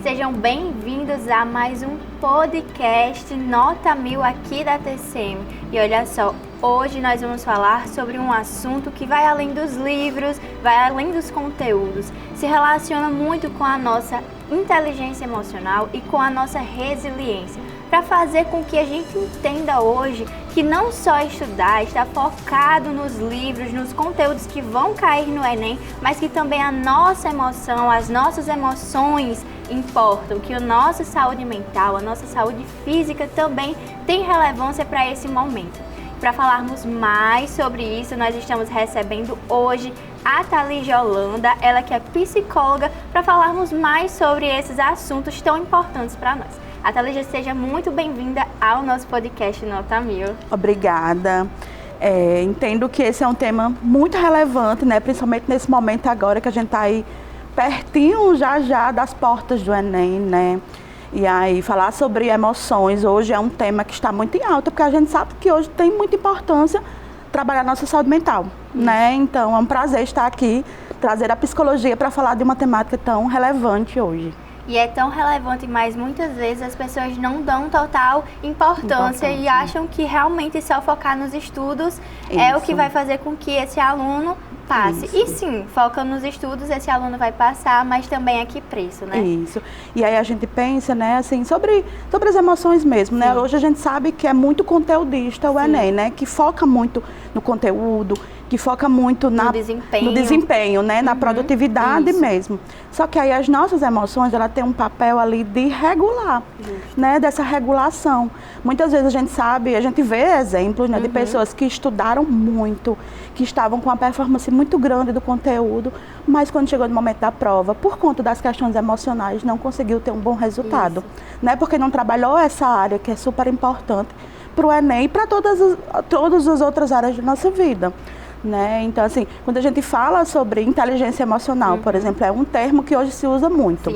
Sejam bem-vindos a mais um podcast Nota 1000 aqui da TCM. E olha só, hoje nós vamos falar sobre um assunto que vai além dos livros, vai além dos conteúdos, se relaciona muito com a nossa inteligência emocional e com a nossa resiliência, para fazer com que a gente entenda hoje que não só estudar, está focado nos livros, nos conteúdos que vão cair no Enem, mas que também a nossa emoção, as nossas emoções importam, que a nossa saúde mental, a nossa saúde física também tem relevância para esse momento. Para falarmos mais sobre isso, nós estamos recebendo hoje a Thalys Holanda, ela que é psicóloga, para falarmos mais sobre esses assuntos tão importantes para nós. A Thalys, seja muito bem-vinda ao nosso podcast Nota 1000. Obrigada. Entendo que esse é um tema muito relevante, né? Principalmente nesse momento agora que a gente está aí pertinho já das portas do Enem, né? E aí falar sobre emoções hoje é um tema que está muito em alta, porque a gente sabe que hoje tem muita importância trabalhar a nossa saúde mental, né? Então é um prazer estar aqui, trazer a psicologia para falar de uma temática tão relevante hoje. E é tão relevante, mas muitas vezes as pessoas não dão total importância e acham que realmente só focar nos estudos é o que vai fazer com que esse aluno passe. E sim, foca nos estudos, esse aluno vai passar, mas também a que preço, né? Isso. E aí a gente pensa, né, assim, sobre as emoções mesmo, né? Hoje a gente sabe que é muito conteudista o Enem, né? Que foca muito no conteúdo, que foca muito no desempenho, né? Na produtividade mesmo. Só que aí as nossas emoções, ela tem um papel ali de regular, né? Dessa regulação. Muitas vezes a gente sabe, a gente vê exemplos, né, de pessoas que estudaram muito, que estavam com uma performance muito grande do conteúdo, mas quando chegou no momento da prova, por conta das questões emocionais, não conseguiu ter um bom resultado, né? Porque não trabalhou essa área que é super importante para o Enem e para todas as outras áreas da nossa vida. Né? Então, assim, quando a gente fala sobre inteligência emocional, por exemplo, é um termo que hoje se usa muito.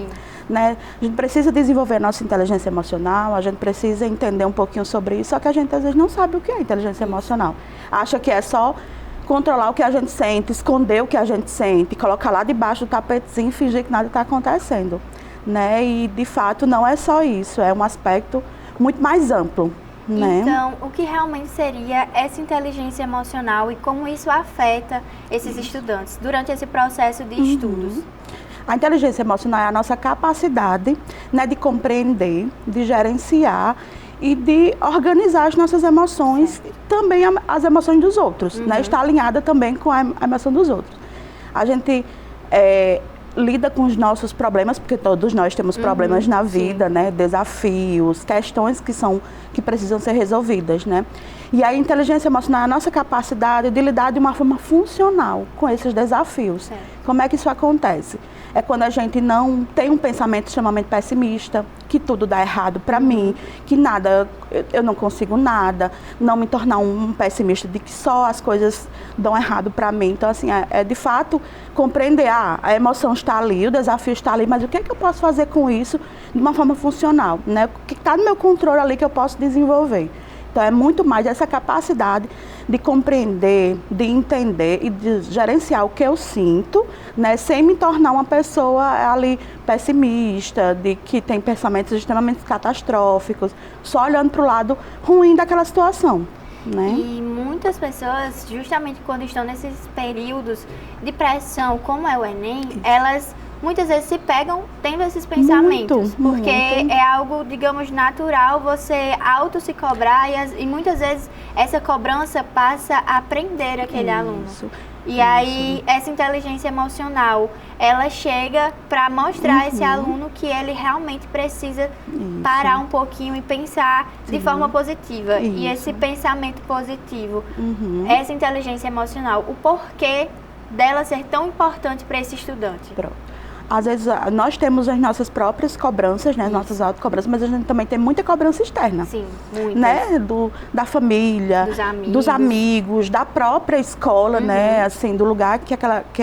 Né? A gente precisa desenvolver a nossa inteligência emocional, a gente precisa entender um pouquinho sobre isso, só que a gente às vezes não sabe o que é inteligência emocional. Acha que é só controlar o que a gente sente, esconder o que a gente sente, colocar lá debaixo do tapetezinho e fingir que nada está acontecendo. Né? E, de fato, não é só isso, é um aspecto muito mais amplo. Né? Então, o que realmente seria essa inteligência emocional e como isso afeta esses estudantes durante esse processo de estudos? A inteligência emocional é a nossa capacidade, né, de compreender, de gerenciar e de organizar as nossas emoções, também as emoções dos outros, né? Está alinhada também com a emoção dos outros. A gente lida com os nossos problemas, porque todos nós temos problemas na vida, né? Desafios, questões que precisam ser resolvidas, né? E a inteligência emocional é a nossa capacidade de lidar de uma forma funcional com esses desafios. Como é que isso acontece? É quando a gente não tem um pensamento extremamente pessimista, que tudo dá errado para mim, que nada, eu não consigo nada, não me tornar um pessimista de que só as coisas dão errado para mim. Então, assim, de fato compreender, a emoção está ali, o desafio está ali, mas o que é que eu posso fazer com isso de uma forma funcional, né? O que está no meu controle ali que eu posso desenvolver. Então, é muito mais essa capacidade de compreender, de entender e de gerenciar o que eu sinto, né, sem me tornar uma pessoa ali pessimista, de que tem pensamentos extremamente catastróficos, só olhando para o lado ruim daquela situação. Né? E muitas pessoas, justamente quando estão nesses períodos de pressão, como é o Enem, elas muitas vezes se pegam tendo esses pensamentos, porque é algo, digamos, natural você auto se cobrar e muitas vezes essa cobrança passa a prender aquele aluno. E aí essa inteligência emocional, ela chega para mostrar a esse aluno que ele realmente precisa parar um pouquinho e pensar de forma positiva. E esse pensamento positivo, essa inteligência emocional, o porquê dela ser tão importante para esse estudante. Às vezes nós temos as nossas próprias cobranças, né, as nossas autocobranças, mas a gente também tem muita cobrança externa. Sim, muitas. Né, da família, dos amigos, da própria escola, né, assim, do lugar que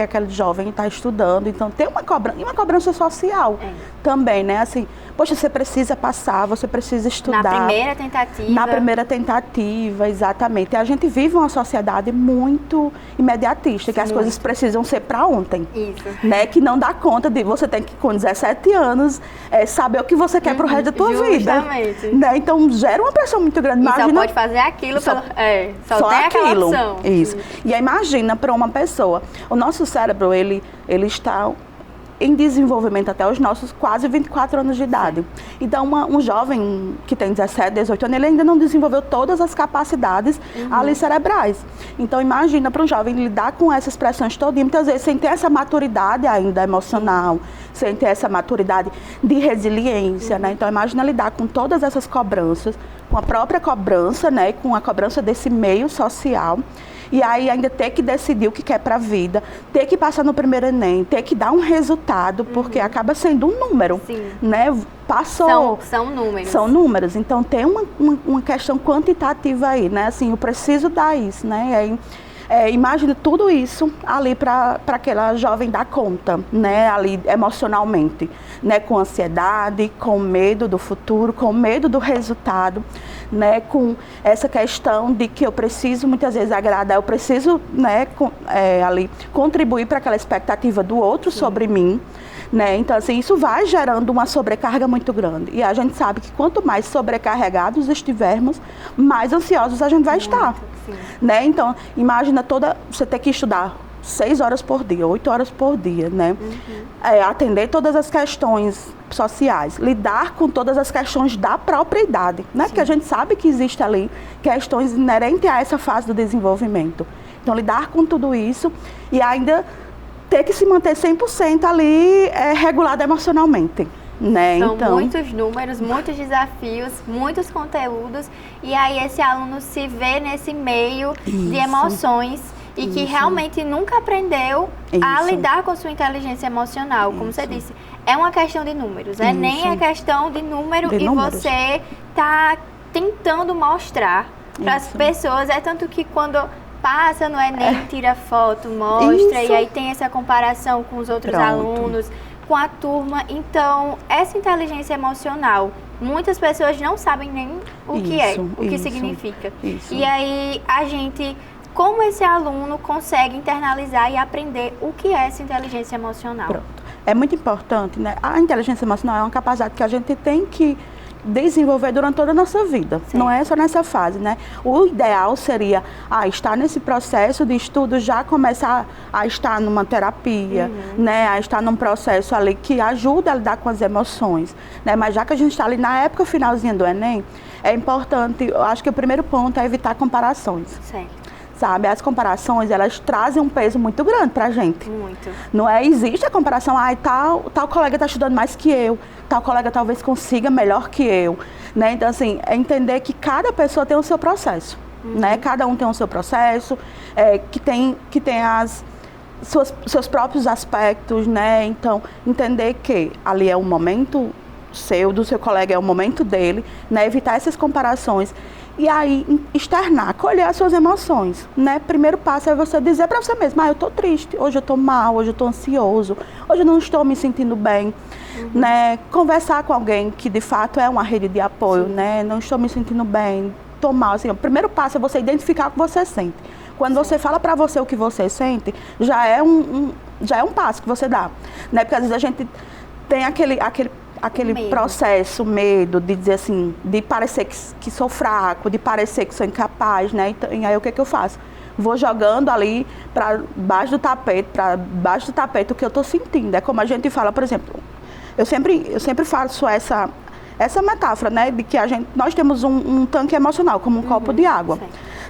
aquele jovem está estudando. Então tem uma cobrança social também, né? Assim, poxa, você precisa passar, você precisa estudar. Na primeira tentativa. Na primeira tentativa, exatamente. E a gente vive uma sociedade muito imediatista, que as coisas precisam ser para ontem. Isso. Né? Que não dá conta de você ter que, com 17 anos, saber o que você quer pro resto da tua vida. Justamente. Né? Então, gera uma pressão muito grande. Imagina, só pode fazer aquilo, só tem aquela opção. Isso. E aí, imagina para uma pessoa, o nosso cérebro, ele está em desenvolvimento até os nossos quase 24 anos de idade. Então, um jovem que tem 17, 18 anos, ele ainda não desenvolveu todas as capacidades ali cerebrais. Então, imagina para um jovem lidar com essas pressões todas, muitas vezes sem ter essa maturidade ainda emocional, sem ter essa maturidade de resiliência, né? Então, imagina lidar com todas essas cobranças, com a própria cobrança, né? Com a cobrança desse meio social. E aí ainda ter que decidir o que quer para a vida, ter que passar no primeiro Enem, ter que dar um resultado, porque acaba sendo um número, né? Passou. São números. São números. Então tem uma questão quantitativa aí, né? Assim, eu preciso dar isso, né? E aí, imagina tudo isso ali para aquela jovem dar conta, né? Ali emocionalmente, né? Com ansiedade, com medo do futuro, com medo do resultado, né? Com essa questão de que eu preciso muitas vezes agradar, eu preciso, né? Ali contribuir para aquela expectativa do outro sobre mim. Né? Então, assim, isso vai gerando uma sobrecarga muito grande. E a gente sabe que quanto mais sobrecarregados estivermos, mais ansiosos a gente vai estar. Né? Então, imagina você ter que estudar 6 horas por dia, 8 horas por dia, né? Atender todas as questões sociais, lidar com todas as questões da própria idade, né? Porque a gente sabe que existe ali questões inerentes a essa fase do desenvolvimento. Então, lidar com tudo isso e ainda ter que se manter 100% ali regulado emocionalmente. Né? São então, muitos números, muitos desafios, muitos conteúdos, e aí esse aluno se vê nesse meio de emoções e que realmente nunca aprendeu a lidar com sua inteligência emocional. Como você disse, é uma questão de números, nem é questão de número você está tentando mostrar para as pessoas, tanto que quando passa no Enem, tira foto, mostra, e aí tem essa comparação com os outros alunos, com a turma. Então, essa inteligência emocional, muitas pessoas não sabem nem o que é, o que significa. E aí, a gente, como esse aluno consegue internalizar e aprender o que é essa inteligência emocional? Pronto. É muito importante, né? A inteligência emocional é uma capacidade que a gente tem que desenvolver durante toda a nossa vida. Não é só nessa fase, né? O ideal seria estar nesse processo de estudo, já começar a estar numa terapia, né? A estar num processo ali que ajuda a lidar com as emoções, né? Mas já que a gente está ali na época finalzinha do Enem, é importante, eu acho que o primeiro ponto é evitar comparações. Sabe, as comparações, elas trazem um peso muito grande pra gente. Muito. Não é? Existe a comparação, tal colega está estudando mais que eu, tal colega talvez consiga melhor que eu, né? Então, assim, é entender que cada pessoa tem o seu processo, né? Cada um tem o seu processo, que tem seus próprios aspectos, né? Então, entender que ali é um momento do seu colega, é o momento dele, né? Evitar essas comparações. E aí, externar, acolher as suas emoções, né? Primeiro passo é você dizer para você mesmo, eu tô triste, hoje eu tô mal, hoje eu tô ansioso, hoje eu não estou me sentindo bem, né? Conversar com alguém que de fato é uma rede de apoio, né? Não estou me sentindo bem, tô mal, assim, o primeiro passo é você identificar o que você sente. Quando você fala para você o que você sente, já é um passo que você dá, né? Porque às vezes a gente tem aquele processo, medo de dizer assim, de parecer que sou fraco, de parecer que sou incapaz, né? E aí o que eu faço? Vou jogando ali para baixo do tapete o que eu tô sentindo. É como a gente fala, por exemplo, eu sempre faço essa metáfora, né? De que nós temos um tanque emocional, como um copo de água.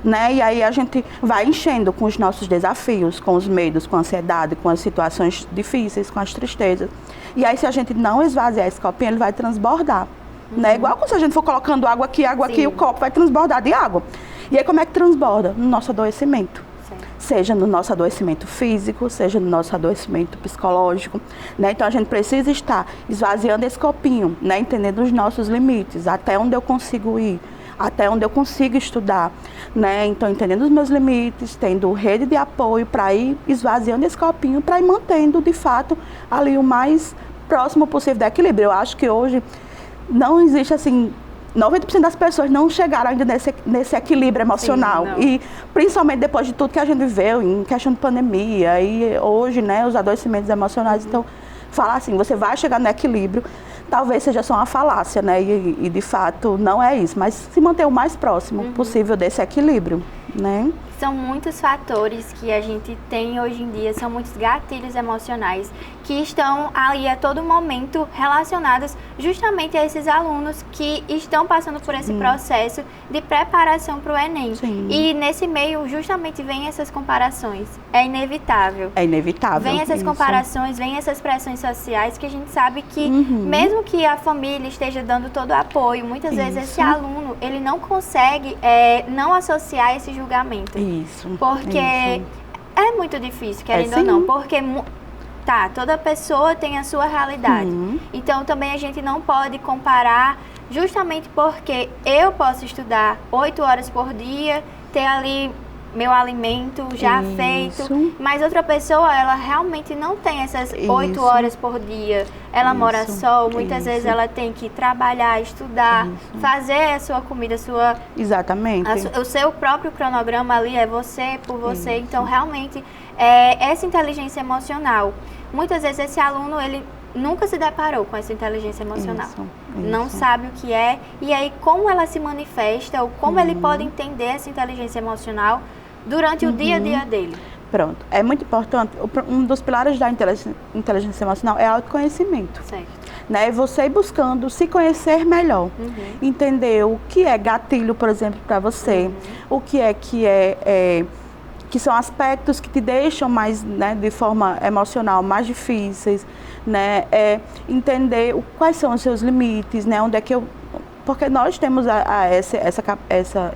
Né? E aí a gente vai enchendo com os nossos desafios, com os medos, com a ansiedade, com as situações difíceis, com as tristezas. E aí se a gente não esvaziar esse copinho, ele vai transbordar. Né? Igual como se a gente for colocando água aqui, o copo vai transbordar de água. E aí como é que transborda? No nosso adoecimento. Seja no nosso adoecimento físico, seja no nosso adoecimento psicológico, né? Então a gente precisa estar esvaziando esse copinho, né? Entendendo os nossos limites, até onde eu consigo ir, até onde eu consigo estudar, né? Então entendendo os meus limites, tendo rede de apoio para ir esvaziando esse copinho, para ir mantendo de fato ali o mais próximo possível do equilíbrio. Eu acho que hoje não existe assim, 90% das pessoas não chegaram ainda nesse equilíbrio emocional. Sim, e principalmente depois de tudo que a gente viveu em questão de pandemia e hoje, né, os adoecimentos emocionais. Então, falar assim, você vai chegar no equilíbrio, talvez seja só uma falácia, né? E de fato não é isso, mas se manter o mais próximo possível desse equilíbrio, né? São muitos fatores que a gente tem hoje em dia, são muitos gatilhos emocionais que estão ali a todo momento relacionados justamente a esses alunos que estão passando por esse processo de preparação para o Enem. Sim. E nesse meio justamente vem essas comparações. É inevitável. É inevitável. Vem essas isso. comparações, vem essas pressões sociais que a gente sabe que mesmo que a família esteja dando todo o apoio, muitas vezes esse aluno, ele não consegue não associar esse julgamento. Isso. Porque é muito difícil, querendo ou não, porque toda pessoa tem a sua realidade. Então também a gente não pode comparar justamente porque eu posso estudar 8 horas por dia, ter ali meu alimento já feito, mas outra pessoa, ela realmente não tem essas 8 horas por dia. Ela mora só, muitas vezes ela tem que trabalhar, estudar, fazer a sua comida, Exatamente. O seu próprio cronograma ali é você por você. Então, realmente, essa inteligência emocional, muitas vezes esse aluno, ele nunca se deparou com essa inteligência emocional. Não sabe o que é. E aí, como ela se manifesta, ou como ele pode entender essa inteligência emocional durante o dia a dia dele. Pronto. É muito importante. Um dos pilares da inteligência emocional é autoconhecimento. Certo. Né? Você buscando se conhecer melhor. Entender o que é gatilho, por exemplo, para você. O que são aspectos que te deixam mais, né, de forma emocional, mais difíceis, né? Entender quais são os seus limites, né? Onde é que porque nós temos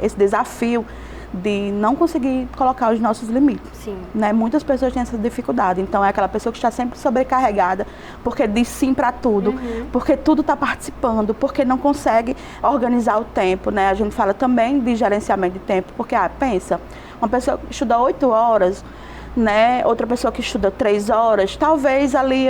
esse desafio de não conseguir colocar os nossos limites. Sim. Né? Muitas pessoas têm essa dificuldade. Então, é aquela pessoa que está sempre sobrecarregada, porque diz sim para tudo, porque tudo está participando, porque não consegue organizar o tempo. Né? A gente fala também de gerenciamento de tempo, porque, pensa, uma pessoa que estuda 8 horas, né? Outra pessoa que estuda 3 horas, talvez ali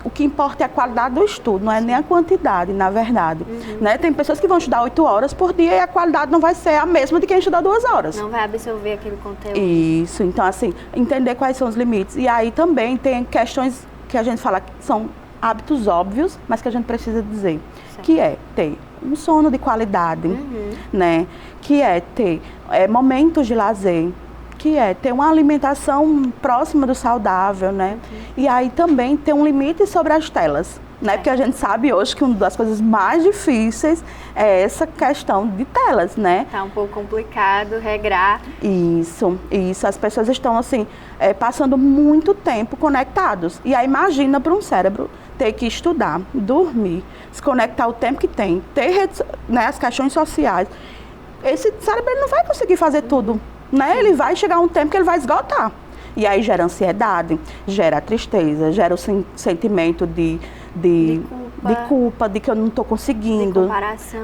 o que importa é a qualidade do estudo, não é nem a quantidade, na verdade. Né? Tem pessoas que vão estudar 8 horas por dia e a qualidade não vai ser a mesma de quem estuda 2 horas. Não vai absorver aquele conteúdo. Isso, então assim, entender quais são os limites. E aí também tem questões que a gente fala que são hábitos óbvios, mas que a gente precisa dizer. Certo. Que é ter um sono de qualidade, né? Que é ter momentos de lazer, que é ter uma alimentação próxima do saudável, né? E aí também ter um limite sobre as telas, né? Porque a gente sabe hoje que uma das coisas mais difíceis é essa questão de telas, né? Tá um pouco complicado regrar. Isso. As pessoas estão assim, passando muito tempo conectados. E aí imagina para um cérebro ter que estudar, dormir, se conectar o tempo que tem, ter né, as questões sociais. Esse cérebro ele não vai conseguir fazer tudo. Né? Ele vai chegar um tempo que ele vai esgotar. E aí gera ansiedade, gera tristeza, gera o sentimento de culpa, de que eu não estou conseguindo.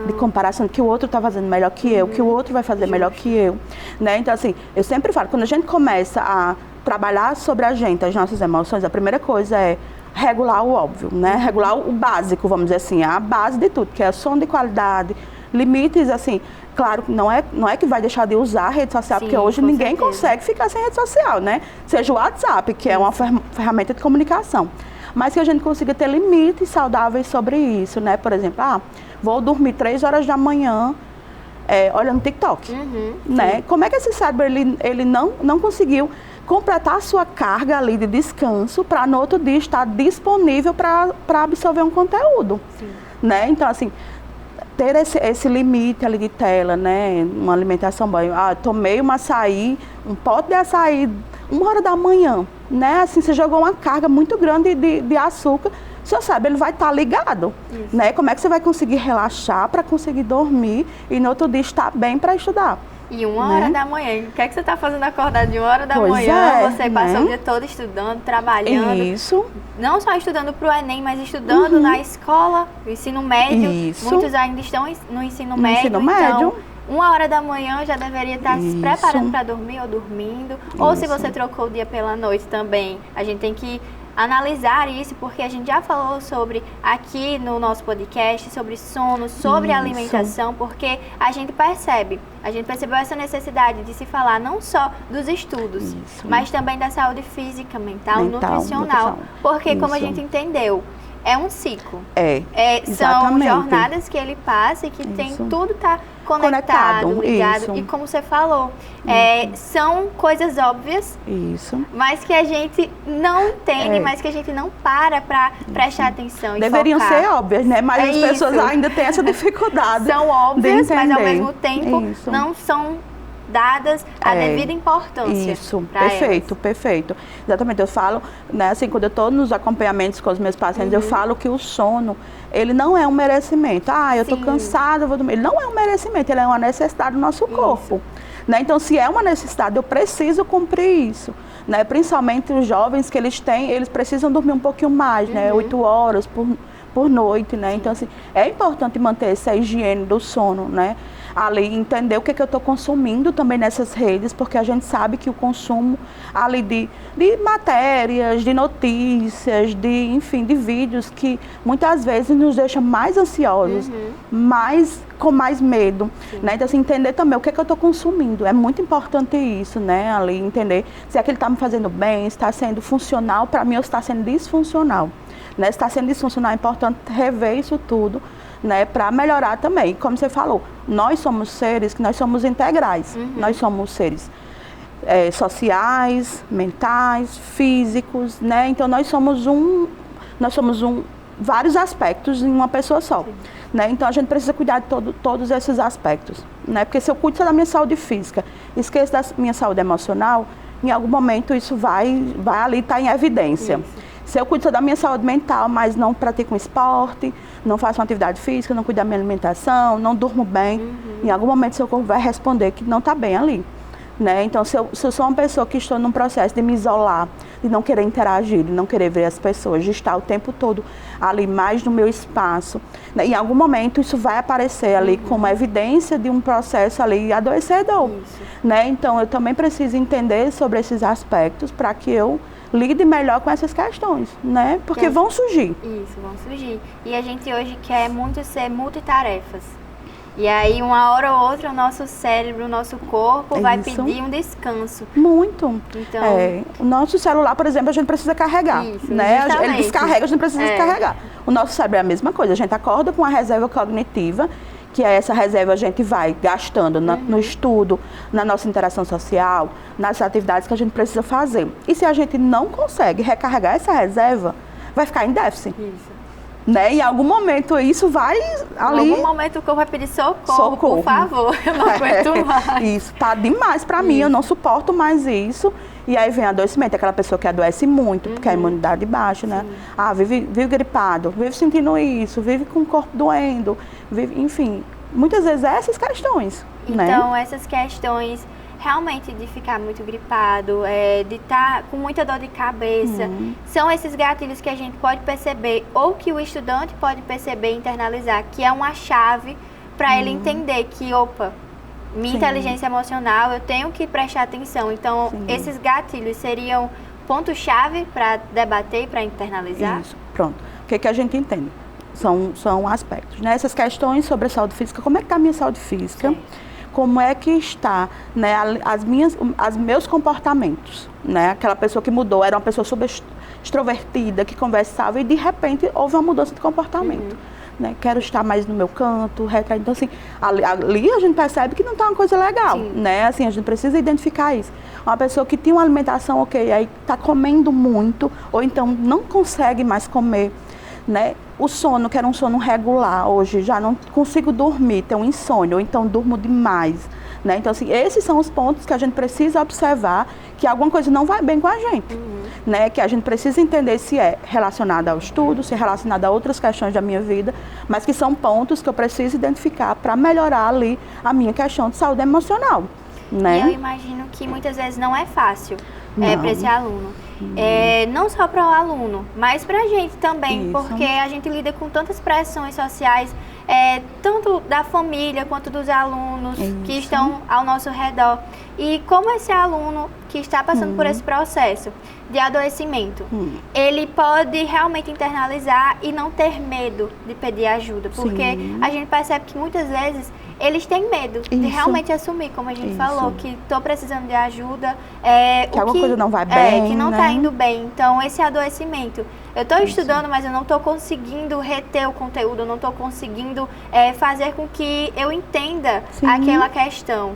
De comparação, que o outro está fazendo melhor que eu, que o outro vai fazer melhor que eu. Né? Então, assim, eu sempre falo, quando a gente começa a trabalhar sobre a gente, as nossas emoções, a primeira coisa é regular o óbvio, né? Regular o básico, vamos dizer assim, a base de tudo, que é sono de qualidade, limites, assim. Claro, não é que vai deixar de usar a rede social, porque hoje ninguém consegue ficar sem rede social, né? Seja o WhatsApp, que é uma ferramenta de comunicação. Mas que a gente consiga ter limites saudáveis sobre isso, né? Por exemplo, vou dormir 3 horas da manhã olhando TikTok, né? Como é que esse cérebro, ele não conseguiu completar a sua carga ali de descanso para no outro dia estar disponível para absorver um conteúdo, né? Então, assim, ter esse limite ali de tela, né? Uma alimentação boa. Tomei um açaí, um pote de açaí, 1 hora da manhã, né? Assim, você jogou uma carga muito grande de açúcar, seu cérebro ele vai estar ligado, né? Como é que você vai conseguir relaxar para conseguir dormir e no outro dia estar bem para estudar? E 1 hora da manhã, o que é que você está fazendo acordado de 1 hora da manhã? Você passou o dia todo estudando, trabalhando. Isso. Não só estudando para o Enem, mas estudando na escola, no ensino médio. Isso. Muitos ainda estão no ensino médio. Então, 1 hora da manhã já deveria estar se preparando para dormir ou dormindo. Ou se você trocou o dia pela noite também, a gente tem que analisar isso, porque a gente já falou sobre, aqui no nosso podcast, sobre sono, sobre alimentação, porque a gente percebeu essa necessidade de se falar não só dos estudos, mas também da saúde física, mental, nutricional. Porque, como a gente entendeu, é um ciclo. São jornadas que ele passa e que tem tudo tá conectado, ligado. E como você falou, são coisas óbvias, mas que a gente não entende, mas que a gente não para prestar atenção e deveriam focar. ser óbvias, né? Mas as pessoas ainda têm essa dificuldade. São óbvias, mas ao mesmo tempo não são dadas a devida importância. Perfeito. Exatamente, eu falo, né, assim, quando eu estou nos acompanhamentos com os meus pacientes, eu falo que o sono, ele não é um merecimento. Eu estou cansada, eu vou dormir. Ele não é um merecimento, ele é uma necessidade do nosso corpo. Né? Então, se é uma necessidade, eu preciso cumprir isso. Né? Principalmente os jovens que eles precisam dormir um pouquinho mais, né? 8 horas por noite, né? Então, assim, é importante manter essa higiene do sono, né? Ali, entender o que eu estou consumindo também nessas redes, porque a gente sabe que o consumo ali de matérias, de notícias, enfim, de vídeos que muitas vezes nos deixam mais ansiosos, com mais medo, né? Então, assim, entender também o que eu estou consumindo. É muito importante isso, né? Ali, entender se aquilo está me fazendo bem, se está sendo funcional para mim ou se está sendo disfuncional. Né? Se está sendo disfuncional, é importante rever isso tudo, né, para melhorar também. Como você falou, nós somos seres que nós somos integrais. Nós somos seres sociais, mentais, físicos, né? Então nós somos vários aspectos em uma pessoa só. Né? Então a gente precisa cuidar de todos esses aspectos. Né? Porque se eu cuido só da minha saúde física, esqueço da minha saúde emocional, em algum momento isso vai ali estar em evidência. Se eu cuido só da minha saúde mental, mas não pratico um esporte, não faço uma atividade física, não cuido da minha alimentação, não durmo bem, em algum momento seu corpo vai responder que não está bem ali. Né? Então, se eu sou uma pessoa que estou num processo de me isolar, de não querer interagir, de não querer ver as pessoas, de estar o tempo todo ali mais no meu espaço, né? Em algum momento isso vai aparecer ali como evidência de um processo ali adoecedor. Né? Então, eu também preciso entender sobre esses aspectos para que eu lide melhor com essas questões, né? Porque vão surgir. Vão surgir. E a gente hoje quer muito ser multitarefas. E aí, uma hora ou outra, o nosso cérebro, o nosso corpo vai pedir um descanso. Muito. Então, o nosso celular, por exemplo, a gente precisa carregar. Né? Ele descarrega, a gente precisa descarregar. O nosso cérebro é a mesma coisa. A gente acorda com a reserva cognitiva, que é essa reserva a gente vai gastando no estudo, na nossa interação social, nas atividades que a gente precisa fazer. E se a gente não consegue recarregar essa reserva, vai ficar em déficit. Né? Em algum momento isso vai ali... Em algum momento o corpo vai pedir socorro. Por favor, eu não aguento mais. Isso, tá demais pra mim, eu não suporto mais isso. E aí vem adoecimento, aquela pessoa que adoece muito, porque a imunidade baixa, né? Vive gripado, vive sentindo isso, vive com o corpo doendo, enfim, muitas vezes essas questões, Então, né? essas questões realmente de ficar muito gripado, de estar com muita dor de cabeça, são esses gatilhos que a gente pode perceber, ou que o estudante pode perceber e internalizar, que é uma chave para ele entender que, minha inteligência emocional, eu tenho que prestar atenção. Então, esses gatilhos seriam ponto-chave para debater e para internalizar? Isso, pronto. O que a gente entende? São aspectos, né? Essas questões sobre a saúde física, como é que está a minha saúde física? Como é que está, né, meus comportamentos, né? Aquela pessoa que mudou, era uma pessoa super extrovertida, que conversava e de repente houve uma mudança de comportamento. Né? Quero estar mais no meu canto, retraído. Então, assim, ali a gente percebe que não está uma coisa legal, né? Assim, a gente precisa identificar isso. Uma pessoa que tinha uma alimentação aí está comendo muito, ou então não consegue mais comer, né? O sono, que era um sono regular, hoje já não consigo dormir, tenho insônia, ou então durmo demais, né? Então, assim, esses são os pontos que a gente precisa observar que alguma coisa não vai bem com a gente, né? Que a gente precisa entender se é relacionado ao estudo, se é relacionado a outras questões da minha vida, mas que são pontos que eu preciso identificar para melhorar ali a minha questão de saúde emocional, né? E eu imagino que muitas vezes não é fácil para esse aluno. Não só para o aluno, mas para a gente também, porque a gente lida com tantas pressões sociais, tanto da família quanto dos alunos que estão ao nosso redor. E como esse aluno que está passando por esse processo de adoecimento, ele pode realmente internalizar e não ter medo de pedir ajuda, porque a gente percebe que muitas vezes eles têm medo de realmente assumir, como a gente falou, que estou precisando de ajuda, que alguma coisa não vai bem, que não né? está indo bem. Então, esse adoecimento, eu estou estudando, mas eu não estou conseguindo reter o conteúdo, eu não estou conseguindo fazer com que eu entenda aquela questão.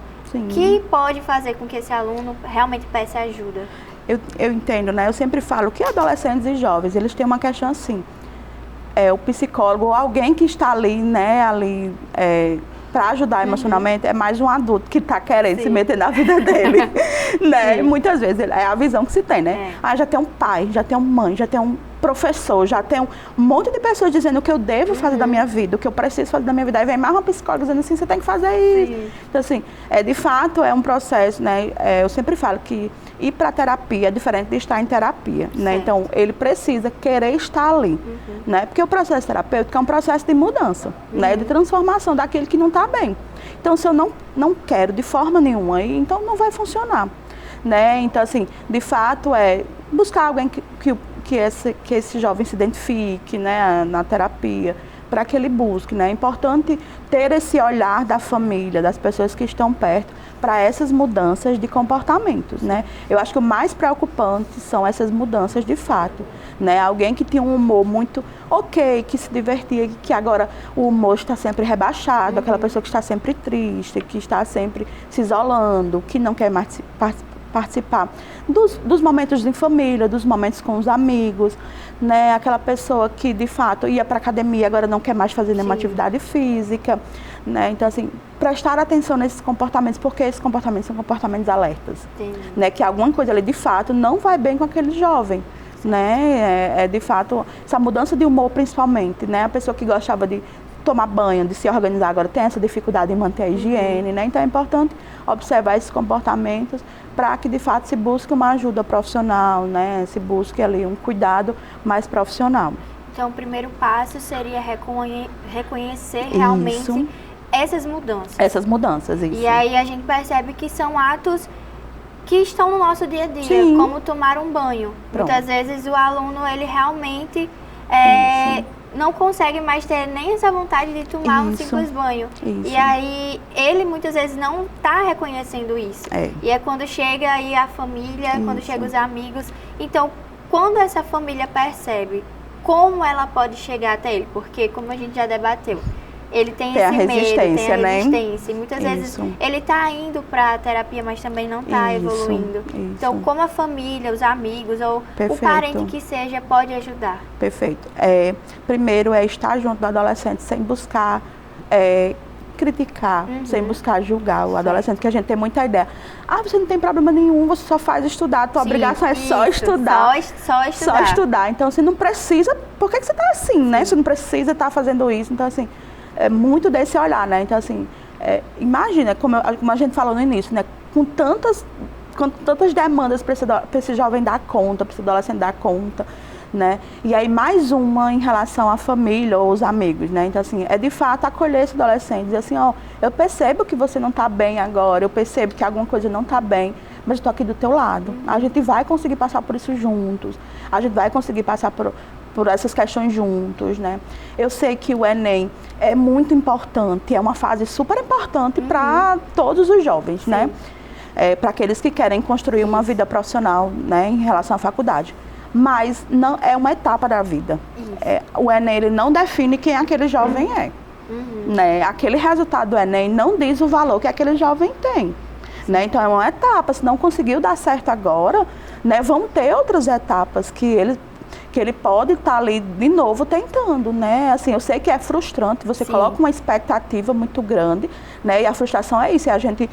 Que pode fazer com que esse aluno realmente peça ajuda? Eu entendo, né? Eu sempre falo que adolescentes e jovens, eles têm uma questão assim, o psicólogo ou alguém que está ali, né, para ajudar emocionalmente, é mais um adulto que está querendo se meter na vida dele, né? Muitas vezes é a visão que se tem, né? Já tem um pai, já tem uma mãe, já tem um professor, já tem um monte de pessoas dizendo o que eu devo fazer da minha vida, o que eu preciso fazer da minha vida. Aí vem mais uma psicóloga dizendo assim, você tem que fazer isso. Então, assim, de fato, é um processo, né? Eu sempre falo que ir para terapia é diferente de estar em terapia, né? Então, ele precisa querer estar ali, né? Porque o processo terapêutico é um processo de mudança, né? De transformação daquele que não está bem. Então, se eu não quero de forma nenhuma, então não vai funcionar, né? Então, assim, de fato, buscar alguém que esse jovem se identifique, né, na terapia, para que ele busque, né? É importante ter esse olhar da família, das pessoas que estão perto, para essas mudanças de comportamentos, né? Eu acho que o mais preocupante são essas mudanças de fato, né? Alguém que tinha um humor muito ok, que se divertia, que agora o humor está sempre rebaixado, aquela pessoa que está sempre triste, que está sempre se isolando, que não quer mais participar dos momentos em família, dos momentos com os amigos, né? Aquela pessoa que de fato ia para a academia, agora não quer mais fazer nenhuma atividade física, né? Então, assim, prestar atenção nesses comportamentos, porque esses comportamentos são comportamentos alertas, né? Que alguma coisa ali de fato não vai bem com aquele jovem, né? De fato, essa mudança de humor principalmente, né? A pessoa que gostava de tomar banho, de se organizar, agora tem essa dificuldade em manter a higiene, né? Então é importante observar esses comportamentos para que de fato se busque uma ajuda profissional, né? Se busque ali um cuidado mais profissional. Então o primeiro passo seria reconhecer realmente essas mudanças. Essas mudanças, isso. E aí a gente percebe que são atos que estão no nosso dia a dia, como tomar um banho. Pronto. Muitas vezes o aluno, ele realmente não consegue mais ter nem essa vontade de tomar um simples banho. E aí, ele muitas vezes não está reconhecendo isso. E é quando chega aí a família, quando chegam os amigos. Então, quando essa família percebe como ela pode chegar até ele, porque como a gente já debateu, ele tem esse medo, tem a resistência. E muitas vezes ele está indo para a terapia, mas também não está evoluindo. Então, como a família, os amigos ou o parente que seja pode ajudar? Perfeito. Primeiro é estar junto do adolescente sem buscar criticar, sem buscar julgar o adolescente, que a gente tem muita ideia. Você não tem problema nenhum, você só faz estudar, tua obrigação é só estudar. Só estudar. Então, você não precisa, por que você está assim, né? Você não precisa estar fazendo isso. Então, assim, é muito desse olhar, né? Então, assim, imagina, como a gente falou no início, né? Com tantas demandas para esse jovem dar conta, para esse adolescente dar conta, né? E aí mais uma em relação à família ou os amigos, né? Então, assim, de fato acolher esse adolescente, dizer assim, eu percebo que você não está bem agora, eu percebo que alguma coisa não está bem, mas eu estou aqui do teu lado. A gente vai conseguir passar por isso juntos, a gente vai conseguir passar por essas questões juntos, né? Eu sei que o Enem é muito importante, é uma fase super importante para todos os jovens, né? Para aqueles que querem construir uma vida profissional, né, em relação à faculdade. Mas não é uma etapa da vida. O Enem, ele não define quem aquele jovem é. Né? Aquele resultado do Enem não diz o valor que aquele jovem tem. Né? Então, é uma etapa. Se não conseguiu dar certo agora, né, vão ter outras etapas que ele pode estar ali de novo tentando, né? Assim, eu sei que é frustrante, você coloca uma expectativa muito grande, né? E a frustração é isso, é a gente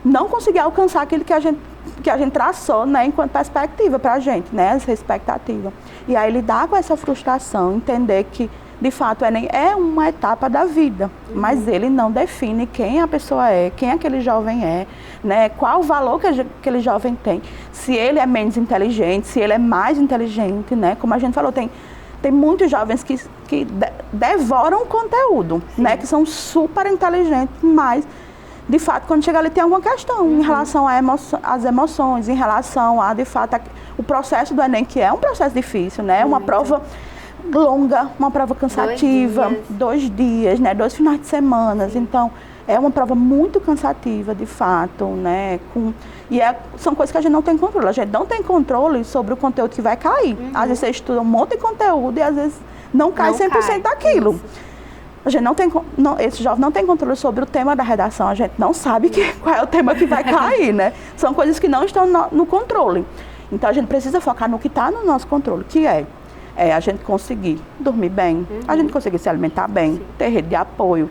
não conseguir alcançar aquilo que a gente traçou, né, enquanto perspectiva para a gente, né, essa expectativa. E aí lidar com essa frustração, entender que, de fato, o Enem é uma etapa da vida, mas ele não define quem a pessoa é, quem aquele jovem é, né, qual o valor que aquele jovem tem, se ele é menos inteligente, se ele é mais inteligente, né, como a gente falou, tem muitos jovens que devoram conteúdo, né, que são super inteligentes, mas de fato, quando chega ali tem alguma questão em relação às emoções, em relação a, de fato, o processo do Enem, que é um processo difícil, né? Uma prova longa, uma prova cansativa, 2 dias, né? 2 finais de semana. Então, é uma prova muito cansativa, de fato, né? São coisas que a gente não tem controle. A gente não tem controle sobre o conteúdo que vai cair. Às vezes você estuda um monte de conteúdo e às vezes não cai 100% daquilo. Isso. A gente esse jovem não tem controle sobre o tema da redação. A gente não sabe qual é o tema que vai cair, né? São coisas que não estão no controle. Então, a gente precisa focar no que está no nosso controle, que é a gente conseguir dormir bem, a gente conseguir se alimentar bem, ter rede de apoio,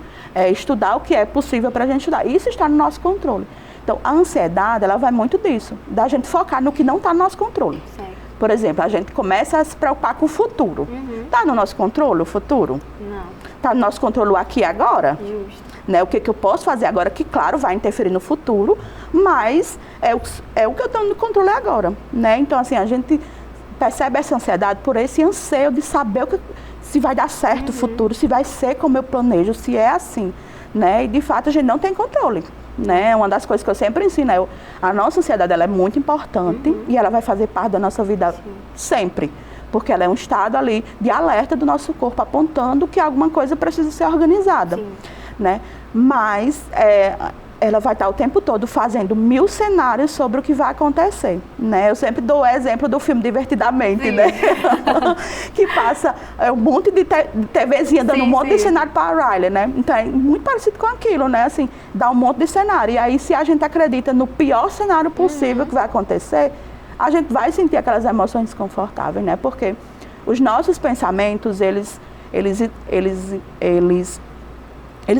estudar o que é possível para a gente estudar. Isso está no nosso controle. Então, a ansiedade, ela vai muito disso, da gente focar no que não está no nosso controle. Certo. Por exemplo, a gente começa a se preocupar com o futuro. Está no nosso controle o futuro? Não. Está no nosso controle o aqui e agora? Justo. Né? O que eu posso fazer agora, que claro, vai interferir no futuro, mas é o que eu tenho no controle agora. Né? Então, assim, a gente percebe essa ansiedade por esse anseio de saber se vai dar certo o futuro, se vai ser como eu planejo, se é assim, né? E de fato a gente não tem controle, né? Uma das coisas que eu sempre ensino é a nossa ansiedade, ela é muito importante e ela vai fazer parte da nossa vida sempre, porque ela é um estado ali de alerta do nosso corpo, apontando que alguma coisa precisa ser organizada, né? Mas ela vai estar o tempo todo fazendo 1000 cenários sobre o que vai acontecer, né? Eu sempre dou o exemplo do filme Divertidamente, né? Que passa um monte de TVzinha dando um monte de cenário para a Riley, né? Então é muito parecido com aquilo, né? Assim, dá um monte de cenário. E aí, se a gente acredita no pior cenário possível que vai acontecer, a gente vai sentir aquelas emoções desconfortáveis, né? Porque os nossos pensamentos, eles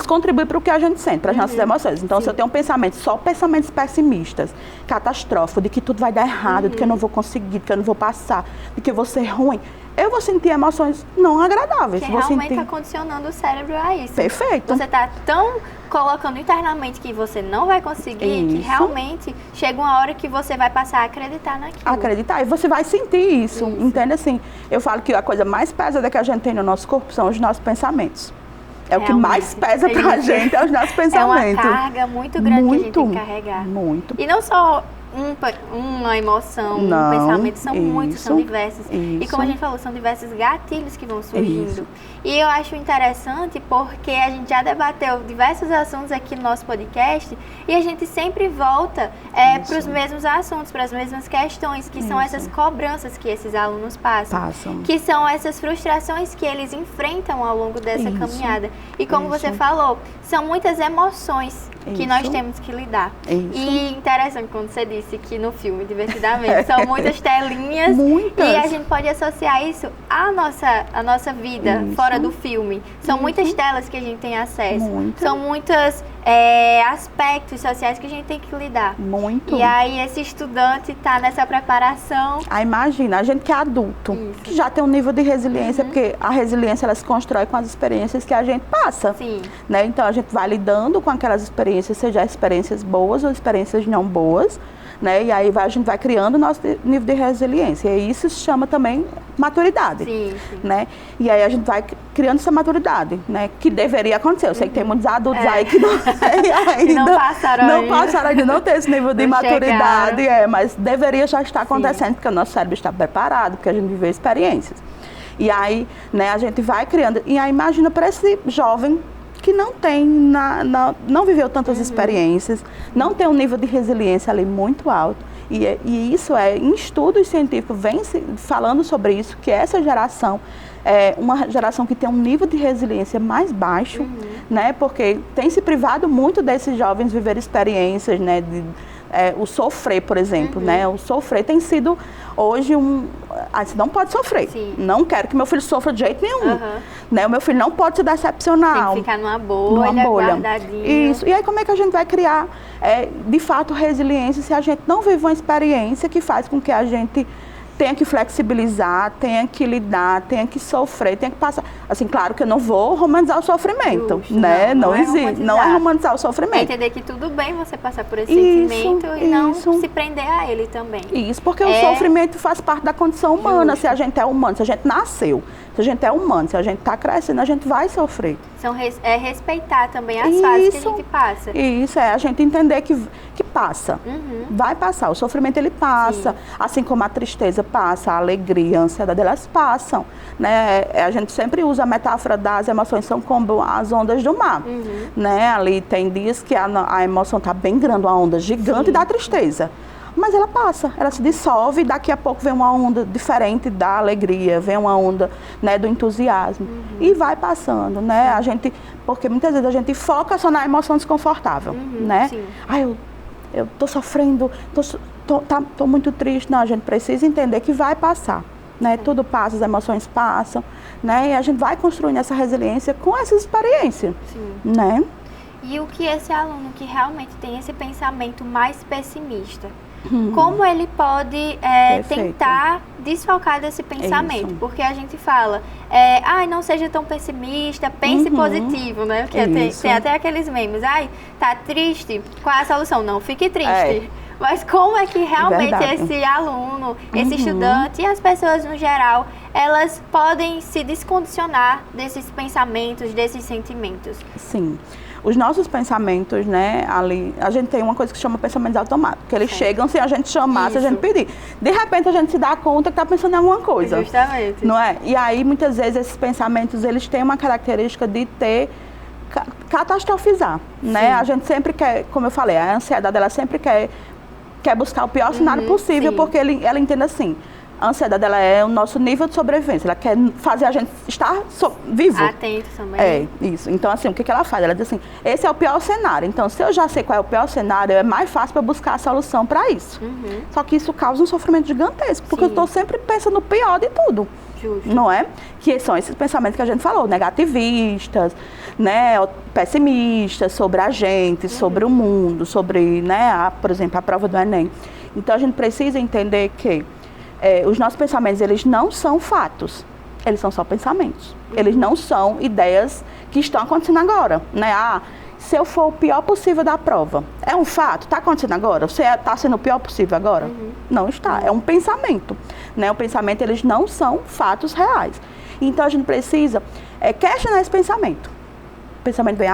contribuem para o que a gente sente, para as nossas emoções. Então, se eu tenho só pensamentos pessimistas, catastróficos, de que tudo vai dar errado, de que eu não vou conseguir, de que eu não vou passar, de que eu vou ser ruim, eu vou sentir emoções não agradáveis. Que realmente está condicionando o cérebro a isso. Perfeito. Você está tão colocando internamente que você não vai conseguir, que realmente chega uma hora que você vai passar a acreditar naquilo. Acreditar, e você vai sentir isso. Entende assim? Eu falo que a coisa mais pesada que a gente tem no nosso corpo são os nossos pensamentos. É o que mais pesa pra gente, é os nossos pensamentos. É uma carga muito grande que a gente tem que carregar. Muito. E não só uma emoção, um pensamento, são muitos, são diversos. E como a gente falou, são diversos gatilhos que vão surgindo. E eu acho interessante porque a gente já debateu diversos assuntos aqui no nosso podcast e a gente sempre volta para os mesmos assuntos, para as mesmas questões, que são essas cobranças que esses alunos passam. Que são essas frustrações que eles enfrentam ao longo dessa caminhada. E como você falou, são muitas emoções que nós temos que lidar. E interessante quando você disse que no filme, Divertidamente, são muitas telinhas e a gente pode associar isso à nossa vida fora do filme. São muitas telas que a gente tem acesso. São muitos aspectos sociais que a gente tem que lidar. E aí esse estudante está nessa preparação. Imagina, a gente que é adulto, que já tem um nível de resiliência, porque a resiliência ela se constrói com as experiências que a gente passa. Né? Então a gente vai lidando com aquelas experiências, seja experiências boas ou experiências não boas, né? E aí a gente vai criando o nosso nível de resiliência. E isso se chama também maturidade. Né? E aí a gente vai criando essa maturidade, né? Que deveria acontecer. Eu sei que tem muitos adultos aí que não passaram ainda, não tem esse nível de maturidade, mas deveria já estar acontecendo, porque o nosso cérebro está preparado, porque a gente viveu experiências. E aí, né, a gente vai criando. E aí imagina para esse jovem que não tem, não viveu tantas experiências, não tem um nível de resiliência ali muito alto. E isso em estudos científicos, vem falando sobre isso, que essa geração é uma geração que tem um nível de resiliência mais baixo, né? Porque tem se privado muito desses jovens viver experiências, né? O sofrer, por exemplo, né? O sofrer tem sido hoje você não pode sofrer. Não quero que meu filho sofra de jeito nenhum. Né? O meu filho não pode se decepcionar. Tem que ficar numa bolha. Guardadinho. Isso. E aí como é que a gente vai criar, de fato, resiliência se a gente não vive uma experiência que faz com que a gente tenha que flexibilizar, tenha que lidar, tenha que sofrer, tenha que passar. Assim, claro que eu não vou romantizar o sofrimento, né? Não existe. Não é romantizar o sofrimento. É entender que tudo bem você passar por esse sentimento e não se prender a ele também. Isso, porque o sofrimento faz parte da condição humana. Se a gente é humano, se a gente nasceu, se a gente é humano, se a gente está crescendo, a gente vai sofrer. Respeitar também as fases que a gente passa. Isso, a gente entender que passa. Vai passar. O sofrimento, ele passa. Sim. Assim como a tristeza passa, a alegria, a ansiedade, elas passam. Né? A gente sempre usa a metáfora das emoções, são como as ondas do mar. Né? Ali tem dias que a emoção está bem grande, uma onda gigante da tristeza. Mas ela passa, ela se dissolve e daqui a pouco vem uma onda diferente da alegria, vem uma onda, né, do entusiasmo. E vai passando, né? Porque muitas vezes a gente foca só na emoção desconfortável, né? Sim. Eu tô sofrendo, tô muito triste. Não, a gente precisa entender que vai passar, né? Tudo passa, as emoções passam, né? E a gente vai construindo essa resiliência com essa experiência, né? E o que esse aluno que realmente tem esse pensamento mais pessimista, como ele pode tentar desfocar desse pensamento? Porque a gente fala, não seja tão pessimista, pense positivo, né? Porque tem até aqueles memes, tá triste, qual é a solução? Não fique triste. Mas como é que realmente esse aluno, esse estudante e as pessoas no geral, elas podem se descondicionar desses pensamentos, desses sentimentos? Sim. Os nossos pensamentos, né, ali, a gente tem uma coisa que chama pensamentos automáticos, que eles chegam sem a gente chamar, se a gente pedir. De repente a gente se dá conta que está pensando em alguma coisa. Justamente. Não é? E aí, muitas vezes, esses pensamentos, eles têm uma característica de catastrofizar, né? A gente sempre quer, como eu falei, a ansiedade, ela sempre quer buscar o pior cenário possível, porque ela entende assim, a ansiedade, ela é o nosso nível de sobrevivência, ela quer fazer a gente estar vivo. Atento também. Isso. Então, assim, o que ela faz? Ela diz assim, esse é o pior cenário, então se eu já sei qual é o pior cenário, é mais fácil para buscar a solução para isso. Só que isso causa um sofrimento gigantesco, porque eu estou sempre pensando no pior de tudo. Justo. Não é? Que são esses pensamentos que a gente falou, negativistas, né, pessimistas sobre a gente, sobre o mundo, sobre, né, por exemplo, a prova do Enem. Então, a gente precisa entender que os nossos pensamentos, eles não são fatos, eles são só pensamentos. Eles não são ideias que estão acontecendo agora, né? Se eu for o pior possível da prova, é um fato? Está acontecendo agora? Você está sendo o pior possível agora? Não está, é um pensamento, né? O pensamento, eles não são fatos reais. Então, a gente precisa questionar esse pensamento. O pensamento vem,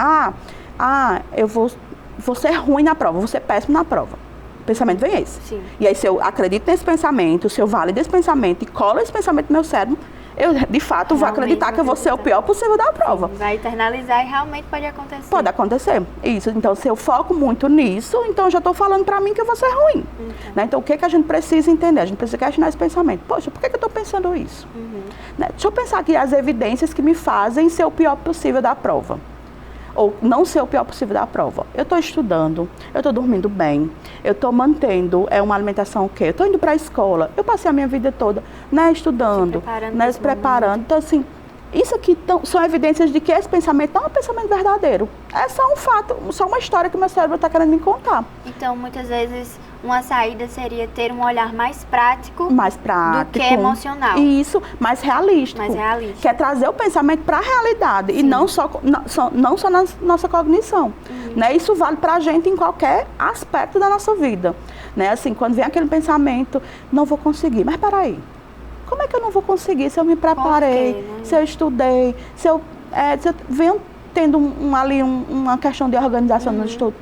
eu vou ser ruim na prova, vou ser péssimo na prova. O pensamento vem esse. Sim. E aí, se eu acredito nesse pensamento, se eu valido esse pensamento e colo esse pensamento no meu cérebro, eu, de fato, vou acreditar que eu vou ser o pior possível da prova. Vai internalizar e realmente pode acontecer. Pode acontecer. Isso. Então, se eu foco muito nisso, então eu já estou falando para mim que eu vou ser ruim. Né? Então, o que a gente precisa entender? A gente precisa questionar esse pensamento. Poxa, por que eu estou pensando isso? Né? Deixa eu pensar aqui as evidências que me fazem ser o pior possível da prova. Ou não ser o pior possível da prova. Eu estou estudando, eu estou dormindo bem, eu estou mantendo uma alimentação o quê? Eu estou indo para a escola, eu passei a minha vida toda, né, estudando, se preparando. Então, assim, isso aqui são evidências de que esse pensamento não é um pensamento verdadeiro. É só um fato, só uma história que o meu cérebro está querendo me contar. Então, muitas vezes, uma saída seria ter um olhar mais prático do que emocional. Isso, mais realístico. Que é trazer o pensamento para a realidade. Sim. E não só na nossa cognição. Né? Isso vale para a gente em qualquer aspecto da nossa vida. Né? Assim, quando vem aquele pensamento, não vou conseguir. Mas peraí, como é que eu não vou conseguir se eu me preparei, se eu estudei, se eu venho tendo uma questão de organização no estudo?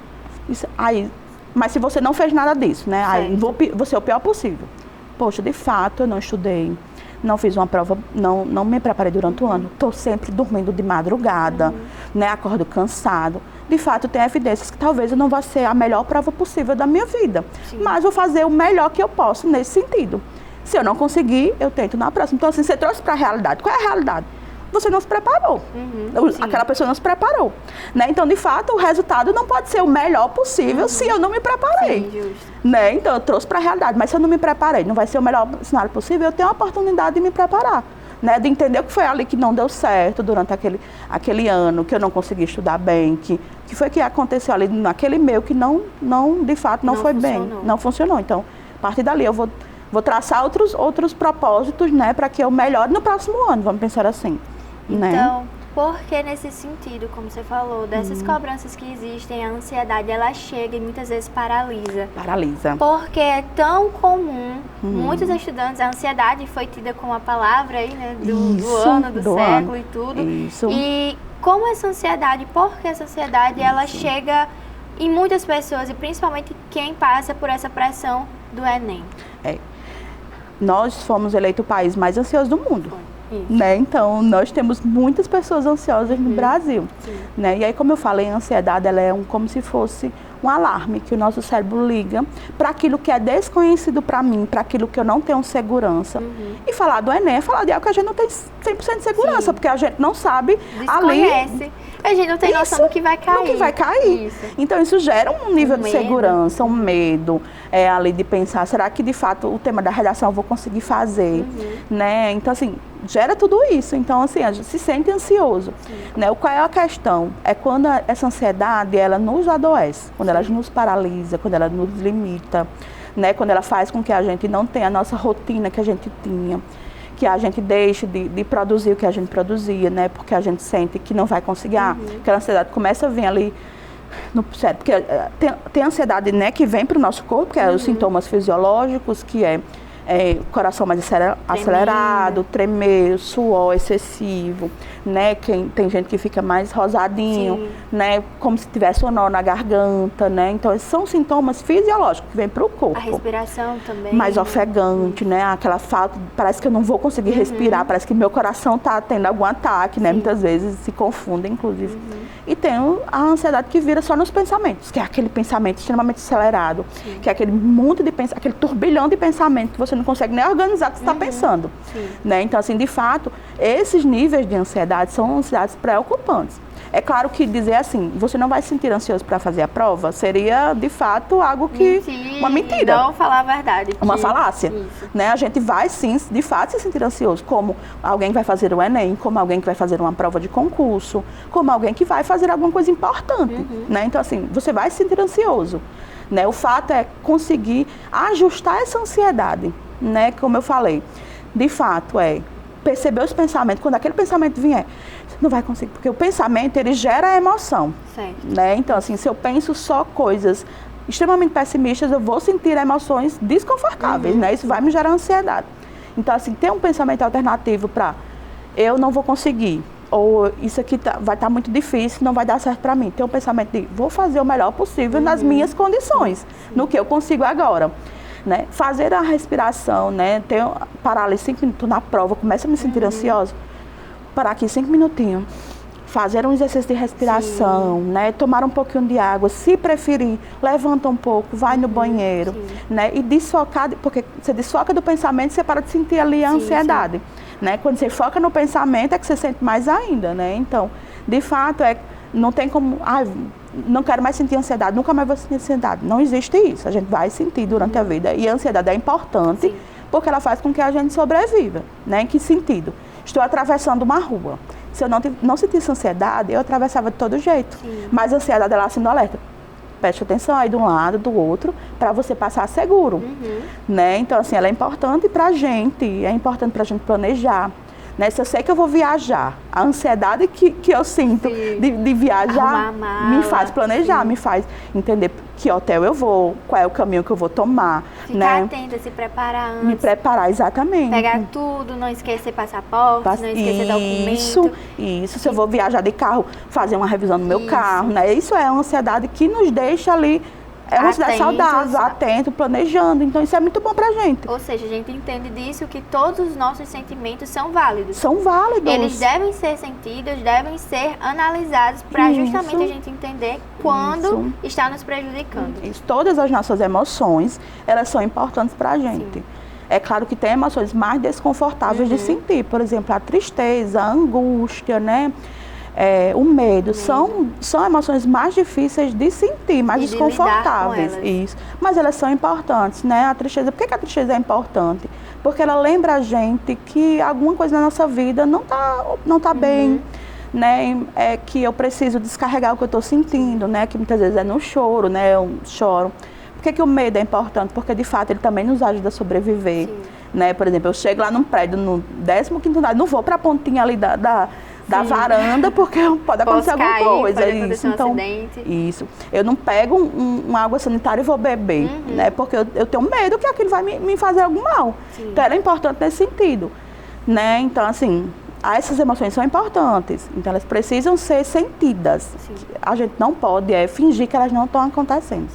Isso, aí... Mas se você não fez nada disso, né? Aí vou ser o pior possível. Poxa, de fato, eu não estudei, não fiz uma prova, não me preparei durante o ano. Estou sempre dormindo de madrugada, né? Acordo cansado. De fato, tem evidências que talvez eu não vá ser a melhor prova possível da minha vida. Sim. Mas vou fazer o melhor que eu posso nesse sentido. Se eu não conseguir, eu tento na próxima. Então, assim, você trouxe para a realidade. Qual é a realidade? Você não se preparou. Aquela pessoa não se preparou. Né? Então, de fato, o resultado não pode ser o melhor possível se eu não me preparei. Sim, né? Então, eu trouxe para a realidade. Mas se eu não me preparei, não vai ser o melhor cenário possível, eu tenho a oportunidade de me preparar. Né? De entender o que foi ali que não deu certo durante aquele ano, que eu não consegui estudar bem, que foi que aconteceu ali naquele meu que de fato, não foi bem. Não funcionou. Então, a partir dali, eu vou traçar outros propósitos, né? Para que eu melhore no próximo ano, vamos pensar assim. Então, né? Porque nesse sentido, como você falou, dessas cobranças que existem, a ansiedade, ela chega e muitas vezes paralisa. Paralisa. Porque é tão comum, muitos estudantes, a ansiedade foi tida como a palavra aí, né, do ano, do século e tudo. Isso. E como essa ansiedade, porque essa ansiedade, ela chega em muitas pessoas, e principalmente quem passa por essa pressão do Enem. Nós fomos eleito o país mais ansioso do mundo. Isso. Né? Então, nós temos muitas pessoas ansiosas no Brasil. Né? E aí, como eu falei, a ansiedade ela é como se fosse um alarme que o nosso cérebro liga para aquilo que é desconhecido para mim, para aquilo que eu não tenho segurança. E falar do Enem é falar de algo que a gente não tem 100% de segurança, porque a gente não sabe desconhece. A gente não tem noção do que vai cair. Do que vai cair. Isso. Então, isso gera um nível de segurança, um medo ali de pensar, será que de fato o tema da redação eu vou conseguir fazer? Né? Então, assim, gera tudo isso. Então, assim, a gente se sente ansioso. Né? Qual é a questão? É quando essa ansiedade, ela nos adoece, quando ela nos paralisa, quando ela nos limita, né? Quando ela faz com que a gente não tenha a nossa rotina que a gente tinha, que a gente deixe de produzir o que a gente produzia, né? Porque a gente sente que não vai conseguir. Aquela ansiedade começa a vir ali no cérebro, porque tem ansiedade, né, que vem para o nosso corpo, que é os sintomas fisiológicos, que é coração mais acelerado, tremer, suor excessivo, né? Tem gente que fica mais rosadinho, né? Como se tivesse um nó na garganta, né? Então, esses são sintomas fisiológicos que vêm para o corpo. A respiração também. Mais ofegante, né? Aquela falta, parece que eu não vou conseguir respirar, parece que meu coração está tendo algum ataque, né? Muitas vezes se confundem, inclusive. E tem a ansiedade que vira só nos pensamentos, que é aquele pensamento extremamente acelerado, que é aquele monte de pensamento, aquele turbilhão de pensamento que você não consegue nem organizar o que você está pensando. Né? Então, assim, de fato, esses níveis de ansiedade são ansiedades preocupantes. É claro que dizer assim, você não vai se sentir ansioso para fazer a prova, seria, de fato, algo que... uma mentira. Não falar a verdade. Uma falácia. Né? A gente vai, sim, de fato, se sentir ansioso, como alguém que vai fazer o Enem, como alguém que vai fazer uma prova de concurso, como alguém que vai fazer alguma coisa importante. Né? Então, assim, você vai se sentir ansioso. Né? O fato é conseguir ajustar essa ansiedade, né? Como eu falei, de fato, perceber os pensamentos. Quando aquele pensamento vier, você não vai conseguir, porque o pensamento, ele gera emoção. Né? Então, assim, se eu penso só coisas extremamente pessimistas, eu vou sentir emoções desconfortáveis, né? Isso vai me gerar ansiedade. Então, assim, ter um pensamento alternativo para eu não vou conseguir, ou isso aqui vai estar muito difícil, não vai dar certo para mim. Ter um pensamento de vou fazer o melhor possível nas minhas condições, no que eu consigo agora. Né? Fazer a respiração, né? Parar ali 5 minutos na prova, começa a me sentir ansiosa, parar aqui 5 minutinhos, fazer um exercício de respiração, né? Tomar um pouquinho de água, se preferir, levanta um pouco, vai no banheiro, né? E desfocar, porque você desfoca do pensamento, você para de sentir ali a ansiedade. Né? Quando você foca no pensamento, é que você sente mais ainda, né? Então, de fato, não tem como... não quero mais sentir ansiedade, nunca mais vou sentir ansiedade. Não existe isso, a gente vai sentir durante a vida. E a ansiedade é importante, porque ela faz com que a gente sobreviva, né? Em que sentido? Estou atravessando uma rua. Se eu não sentisse ansiedade, eu atravessava de todo jeito. Mas a ansiedade, ela acende o alerta. Preste atenção aí de um lado, do outro, para você passar seguro. Né? Então, assim, ela é importante para a gente, planejar. Né? Se eu sei que eu vou viajar, a ansiedade que eu sinto de viajar me faz planejar, me faz entender que hotel eu vou, qual é o caminho que eu vou tomar. Ficar atenta, se preparar antes. Me preparar, exatamente. Pegar tudo, não esquecer passaporte, não esquecer documento. Isso. Se eu vou viajar de carro, fazer uma revisão no meu carro. Né? Isso é uma ansiedade que nos deixa ali... É uma cidade saudável, atento, planejando. Então, isso é muito bom pra gente. Ou seja, a gente entende disso que todos os nossos sentimentos são válidos. São válidos. Eles devem ser sentidos, devem ser analisados para justamente a gente entender quando está nos prejudicando. Isso. Todas as nossas emoções, elas são importantes pra gente. É claro que tem emoções mais desconfortáveis de sentir. Por exemplo, a tristeza, a angústia, né? O medo, são emoções mais difíceis de sentir, mais desconfortáveis. Isso. Mas elas são importantes, né? A tristeza, por que a tristeza é importante? Porque ela lembra a gente que alguma coisa na nossa vida não tá bem, né? É que eu preciso descarregar o que eu estou sentindo, né? Que muitas vezes é no choro, né? Eu choro. Por que o medo é importante? Porque, de fato, ele também nos ajuda a sobreviver, né? Por exemplo, eu chego lá num prédio, no 15º andar, não vou para a pontinha ali da varanda, porque pode acontecer alguma coisa. Pode acontecer um acidente. Isso. Eu não pego uma água sanitária e vou beber, né? Porque eu tenho medo que aquilo vai me fazer algum mal. Então, era importante nesse sentido, né? Então, assim, essas emoções são importantes, então elas precisam ser sentidas. Sim. A gente não pode fingir que elas não estão acontecendo.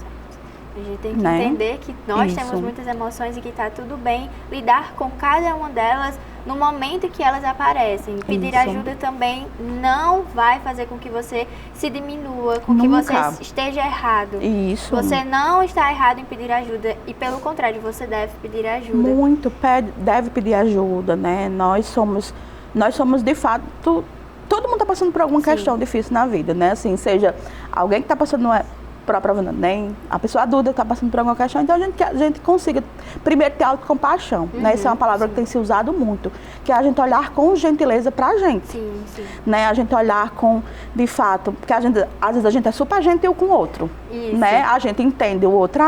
A gente tem que Né? entender que nós Isso. temos muitas emoções e que está tudo bem lidar com cada uma delas no momento que elas aparecem. Pedir Isso. ajuda também não vai fazer com que você se diminua, com que você Nunca. esteja errado. Isso. Você não está errado em pedir ajuda e, pelo contrário, você deve pedir ajuda. Muito deve pedir ajuda, né? Nós somos de fato, todo mundo está passando por alguma Sim. questão difícil na vida, né? Assim, seja alguém que está passando por uma prova do Enem, a pessoa adulta que está passando por alguma questão, então a gente consiga primeiro ter autocompaixão, né? Essa é uma palavra que tem se usado muito, que é a gente olhar com gentileza pra gente. Sim, sim. Né? A gente olhar com, de fato, porque às vezes a gente é super gentil com o outro, Isso. né? A gente entende o outro,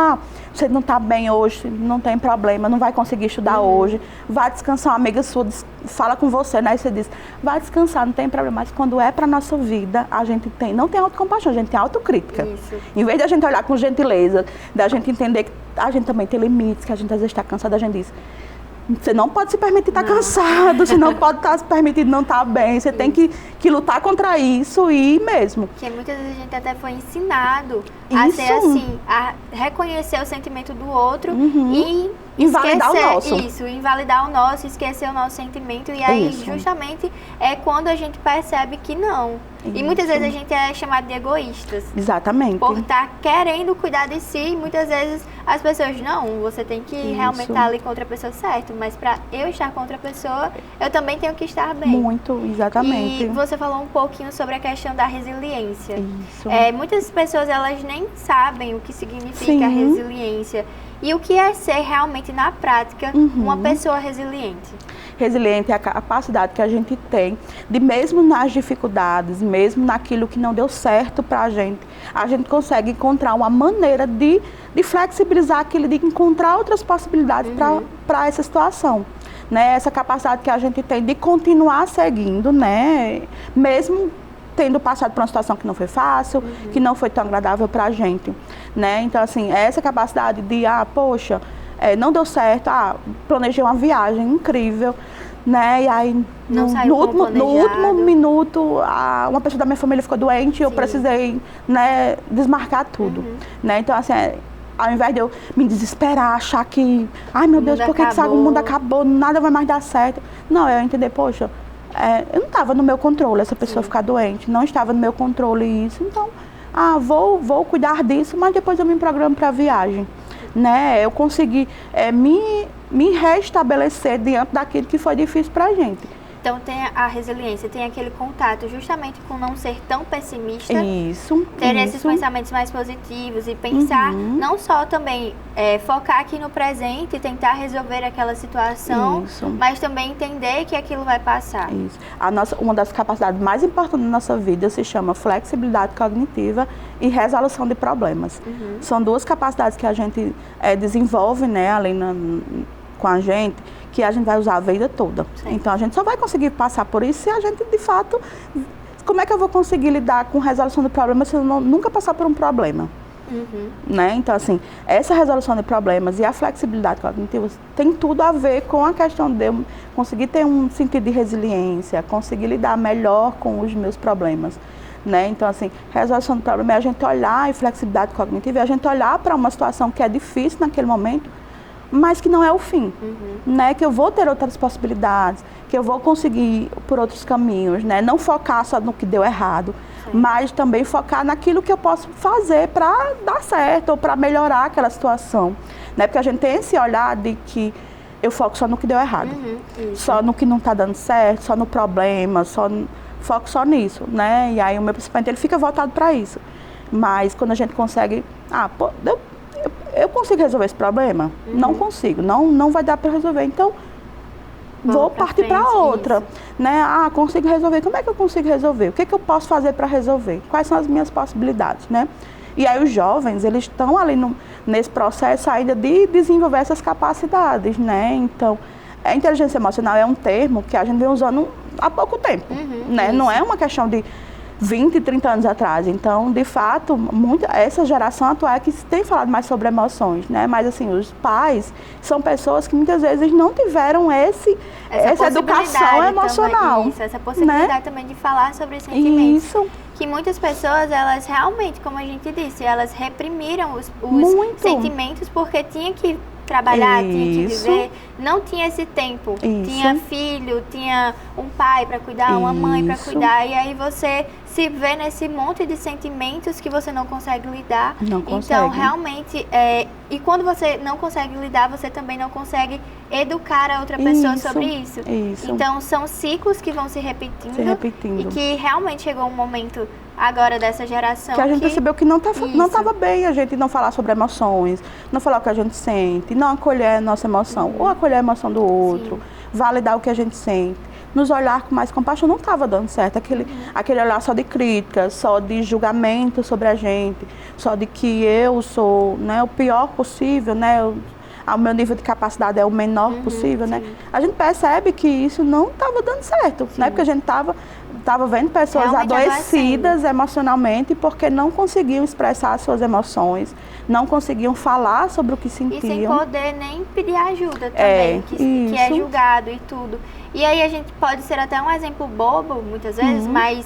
você não está bem hoje, não tem problema, não vai conseguir estudar hoje, vai descansar, uma amiga sua fala com você, né? E você diz, vai descansar, não tem problema, mas quando é para nossa vida, a gente não tem autocompaixão, a gente tem autocrítica. Isso. Em vez de a gente olhar com gentileza, da gente entender que a gente também tem limites, que a gente às vezes está cansado, a gente diz, você não pode se permitir estar cansado, você não pode se permitir não estar bem, você tem que lutar contra isso e ir mesmo. Porque muitas vezes a gente até foi ensinado a ser assim, a reconhecer o sentimento do outro e invalidar o nosso. Isso, invalidar o nosso, esquecer o nosso sentimento. E aí, Isso. justamente, é quando a gente percebe que não. E muitas vezes a gente é chamado de egoístas. Exatamente. Por estar querendo cuidar de si, e muitas vezes as pessoas, não, você tem que realmente estar ali com outra pessoa, certo, mas para eu estar com outra pessoa, eu também tenho que estar bem. Muito, exatamente. E você falou um pouquinho sobre a questão da resiliência. Isso. Muitas pessoas, elas nem sabem o que significa Sim. a resiliência e o que é ser realmente na prática uma pessoa resiliente. Resiliente é a capacidade que a gente tem de, mesmo nas dificuldades, mesmo naquilo que não deu certo para a gente consegue encontrar uma maneira de flexibilizar aquilo, de encontrar outras possibilidades para essa situação. Né? Essa capacidade que a gente tem de continuar seguindo, né? Mesmo tendo passado por uma situação que não foi fácil, que não foi tão agradável para a gente. Né? Então, assim, essa capacidade de, poxa, não deu certo, planejei uma viagem incrível, né? E aí, Não saiu no como último minuto, uma pessoa da minha família ficou doente e eu precisei, né, desmarcar tudo. Né? Então, assim, ao invés de eu me desesperar, achar que, ai meu Deus, por que o mundo acabou, nada vai mais dar certo. Não, eu entender, poxa, eu não estava no meu controle essa pessoa ficar doente, não estava no meu controle isso, então, vou cuidar disso, mas depois eu me programo para a viagem. Né? Eu consegui me restabelecer diante daquilo que foi difícil para a gente. Então tem a resiliência, tem aquele contato justamente com não ser tão pessimista. Isso. Ter esses pensamentos mais positivos e pensar, não só também focar aqui no presente e tentar resolver aquela situação, mas também entender que aquilo vai passar. Isso. Uma das capacidades mais importantes da nossa vida se chama flexibilidade cognitiva e resolução de problemas. São duas capacidades que a gente desenvolve, né, ali com a gente, que a gente vai usar a vida toda. Sim. Então, a gente só vai conseguir passar por isso se a gente, de fato... Como é que eu vou conseguir lidar com resolução de problemas se eu nunca passar por um problema? Né? Então, assim, essa resolução de problemas e a flexibilidade cognitiva tem tudo a ver com a questão de eu conseguir ter um sentido de resiliência, conseguir lidar melhor com os meus problemas. Né? Então, assim, resolução de problema é a gente olhar, e flexibilidade cognitiva é a gente olhar para uma situação que é difícil naquele momento, mas que não é o fim, né? Que eu vou ter outras possibilidades, que eu vou conseguir por outros caminhos, né? Não focar só no que deu errado, mas também focar naquilo que eu posso fazer para dar certo ou para melhorar aquela situação, né? Porque a gente tem esse olhar de que eu foco só no que deu errado, só no que não está dando certo, só no problema, foco só nisso, né? E aí o meu pensamento ele fica voltado para isso. Mas quando a gente consegue, eu consigo resolver esse problema? Não consigo, não vai dar para resolver. Então, vou partir para outra. Né? Consigo resolver. Como é que eu consigo resolver? O que eu posso fazer para resolver? Quais são as minhas possibilidades? Né? E aí os jovens, eles estão ali nesse processo ainda de desenvolver essas capacidades. Né? Então, a inteligência emocional é um termo que a gente vem usando há pouco tempo. Né? Não é uma questão de 20, 30 anos atrás. Então, de fato, essa geração atual é que tem falado mais sobre emoções, né? Mas, assim, os pais são pessoas que muitas vezes não tiveram essa educação emocional. Também, essa possibilidade, né? Também de falar sobre os sentimentos. Isso. Que muitas pessoas, elas realmente, como a gente disse, elas reprimiram os sentimentos porque tinha que trabalhar, tinha que viver, não tinha esse tempo. Tinha filho, tinha um pai para cuidar, uma mãe para cuidar, e aí você se vê nesse monte de sentimentos que você não consegue lidar. Não consegue. Então, realmente, e quando você não consegue lidar, você também não consegue educar a outra pessoa sobre isso. Então, são ciclos que vão se repetindo. E que realmente chegou um momento agora dessa geração que a gente percebeu que não estava bem a gente não falar sobre emoções, não falar o que a gente sente, não acolher a nossa emoção, ou acolher a emoção do outro, validar o que a gente sente, nos olhar com mais compaixão. Não estava dando certo, aquele olhar só de crítica, só de julgamento sobre a gente, só de que eu sou, né, o pior possível, né, o meu nível de capacidade é o menor possível, né? A gente percebe que isso não estava dando certo, né? Porque a gente estava vendo pessoas realmente adoecidas emocionalmente porque não conseguiam expressar as suas emoções, não conseguiam falar sobre o que sentiam. E sem poder nem pedir ajuda também, que é julgado e tudo. E aí a gente pode ser até um exemplo bobo, muitas vezes, mas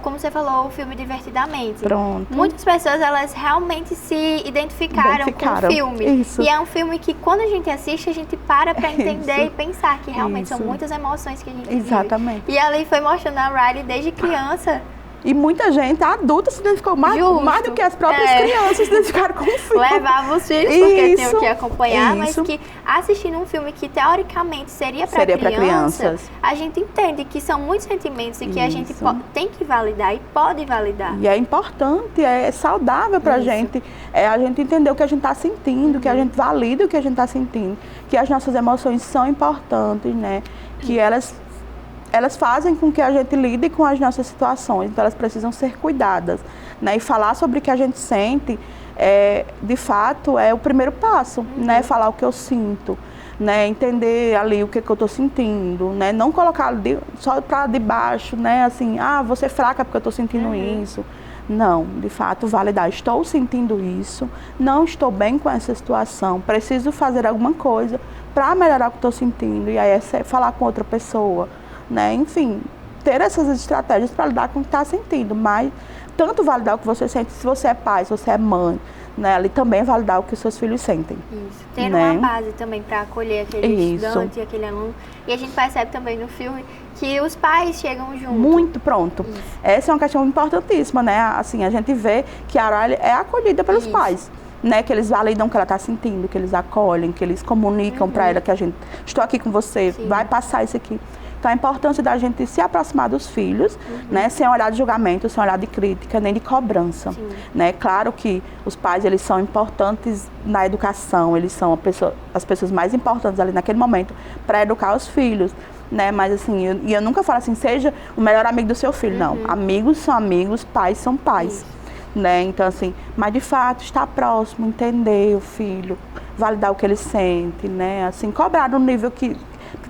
como você falou, o filme Divertidamente. Pronto. Muitas pessoas, elas realmente se identificaram com o filme. Isso. E é um filme que, quando a gente assiste, a gente para entender e pensar que realmente são muitas emoções que a gente Exatamente. vive. E ali foi mostrando a Riley desde criança. E muita gente, adulta, se identificou mais do que as próprias crianças se identificaram com o filme. Levava os filhos porque tinham que acompanhar, mas que assistindo um filme que teoricamente seria para crianças, a gente entende que são muitos sentimentos e que a gente tem que validar e pode validar. E é importante, é saudável pra gente, a gente entender o que a gente está sentindo, que a gente valida o que a gente está sentindo, que as nossas emoções são importantes, né? Que elas fazem com que a gente lide com as nossas situações, então elas precisam ser cuidadas, né? E falar sobre o que a gente sente, de fato, é o primeiro passo, né? Falar o que eu sinto, né? Entender ali o que eu estou sentindo, né? Não colocar só para debaixo, né? Assim, você é fraca porque eu estou sentindo isso. Não, de fato, validar. Estou sentindo isso, não estou bem com essa situação, preciso fazer alguma coisa para melhorar o que estou sentindo. E aí é falar com outra pessoa, né? Enfim, ter essas estratégias para lidar com o que está sentindo, mas tanto validar o que você sente, se você é pai, se você é mãe, né? Ali também validar o que os seus filhos sentem. Isso. Ter uma base também para acolher aquele estudante, aquele aluno. E a gente percebe também no filme que os pais chegam juntos. Muito pronto. Isso. Essa é uma questão importantíssima, né? Assim, a gente vê que a Riley é acolhida pelos pais. Né, que eles validam o que ela está sentindo, que eles acolhem, que eles comunicam para ela que estou aqui com você, vai passar isso aqui. Então, a importância da gente se aproximar dos filhos, né, sem olhar de julgamento, sem olhar de crítica, nem de cobrança. Né? Claro que os pais, eles são importantes na educação, eles são as pessoas mais importantes ali naquele momento para educar os filhos. Né? Mas assim, eu nunca falo assim, seja o melhor amigo do seu filho, não. Amigos são amigos, pais são pais. Né? Então, assim, mas de fato, estar próximo, entender o filho, validar o que ele sente, né? Assim, cobrar no nível que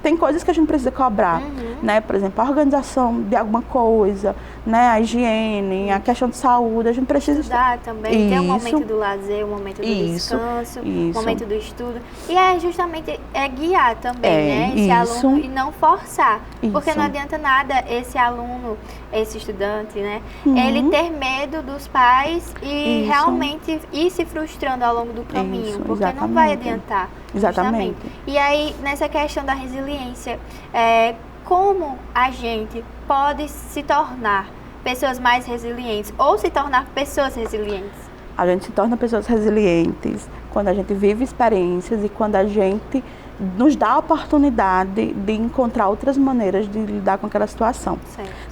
tem coisas que a gente precisa cobrar, né? Por exemplo, a organização de alguma coisa, né? A higiene, a questão de saúde, a gente precisa estudar também, ter um momento do lazer, um momento do descanso, um momento do estudo. E é justamente guiar também, né? Esse aluno e não forçar. Porque não adianta nada esse aluno, esse estudante, né? Ele ter medo dos pais e realmente ir se frustrando ao longo do caminho, porque não vai adiantar. Exatamente. E aí, nessa questão da resiliência, como a gente pode se tornar pessoas mais resilientes ou se tornar pessoas resilientes? A gente se torna pessoas resilientes quando a gente vive experiências e quando a gente nos dá a oportunidade de encontrar outras maneiras de lidar com aquela situação.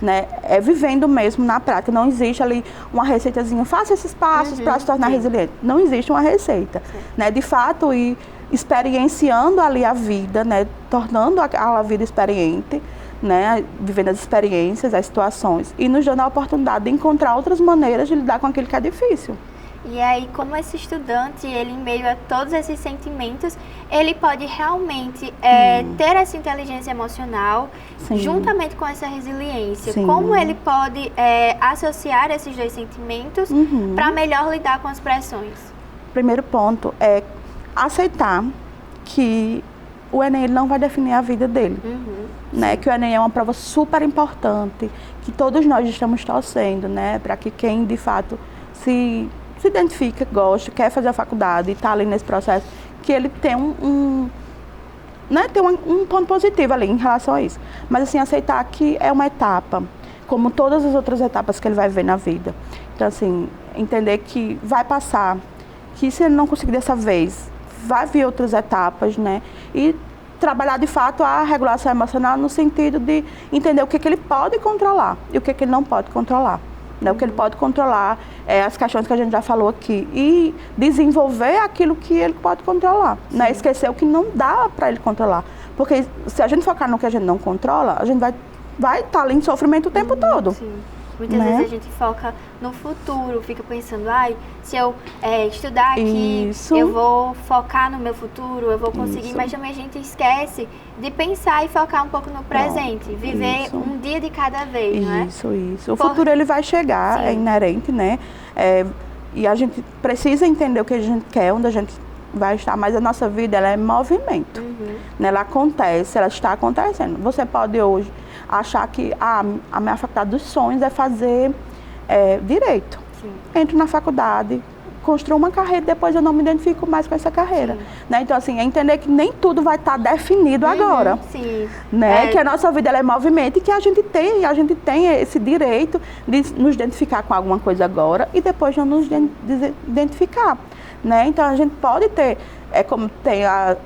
Né? É vivendo mesmo na prática, não existe ali uma receitazinha, faça esses passos para se tornar resiliente. Não existe uma receita. Né? De fato, ir experienciando ali a vida, né? Tornando a vida experiente, né? Vivendo as experiências, as situações e nos dando a oportunidade de encontrar outras maneiras de lidar com aquilo que é difícil. E aí, como esse estudante, ele em meio a todos esses sentimentos, ele pode realmente ter essa inteligência emocional, Sim. juntamente com essa resiliência. Sim. Como ele pode associar esses dois sentimentos para melhor lidar com as pressões? Primeiro ponto é aceitar que o Enem ele não vai definir a vida dele. Né? Que o Enem é uma prova super importante, que todos nós estamos torcendo, né? Para que quem de fato se identifica, gosta, quer fazer a faculdade e está ali nesse processo, que ele tem né, tem um ponto positivo ali em relação a isso. Mas assim, aceitar que é uma etapa, como todas as outras etapas que ele vai ver na vida. Então assim, entender que vai passar, que se ele não conseguir dessa vez, vai vir outras etapas, né? E trabalhar de fato a regulação emocional no sentido de entender o que ele pode controlar e o que ele não pode controlar. Né? O que ele pode controlar é as questões que a gente já falou aqui e desenvolver aquilo que ele pode controlar. Né? Esquecer o que não dá para ele controlar. Porque se a gente focar no que a gente não controla, a gente vai estar ali em sofrimento o tempo todo. Sim. Muitas né? vezes a gente foca no futuro, fica pensando, se eu estudar aqui, Isso. eu vou focar no meu futuro, eu vou conseguir, Isso. mas também a gente esquece de pensar e focar um pouco no presente, viver Isso. um dia de cada vez, não é? Isso. O futuro ele vai chegar, Sim. é inerente, né? E a gente precisa entender o que a gente quer, onde a gente vai estar, mas a nossa vida ela é movimento. Né? Ela acontece, ela está acontecendo. Você pode hoje achar que a minha faculdade dos sonhos é fazer direito. Sim. Entro na faculdade, construo uma carreira, depois eu não me identifico mais com essa carreira. Né? Então, assim, é entender que nem tudo vai estar definido agora. Sim. Né? Que a nossa vida ela é movimento e que a gente tem esse direito de nos identificar com alguma coisa agora e depois não nos identificar. Né? Então, a gente pode ter, como tem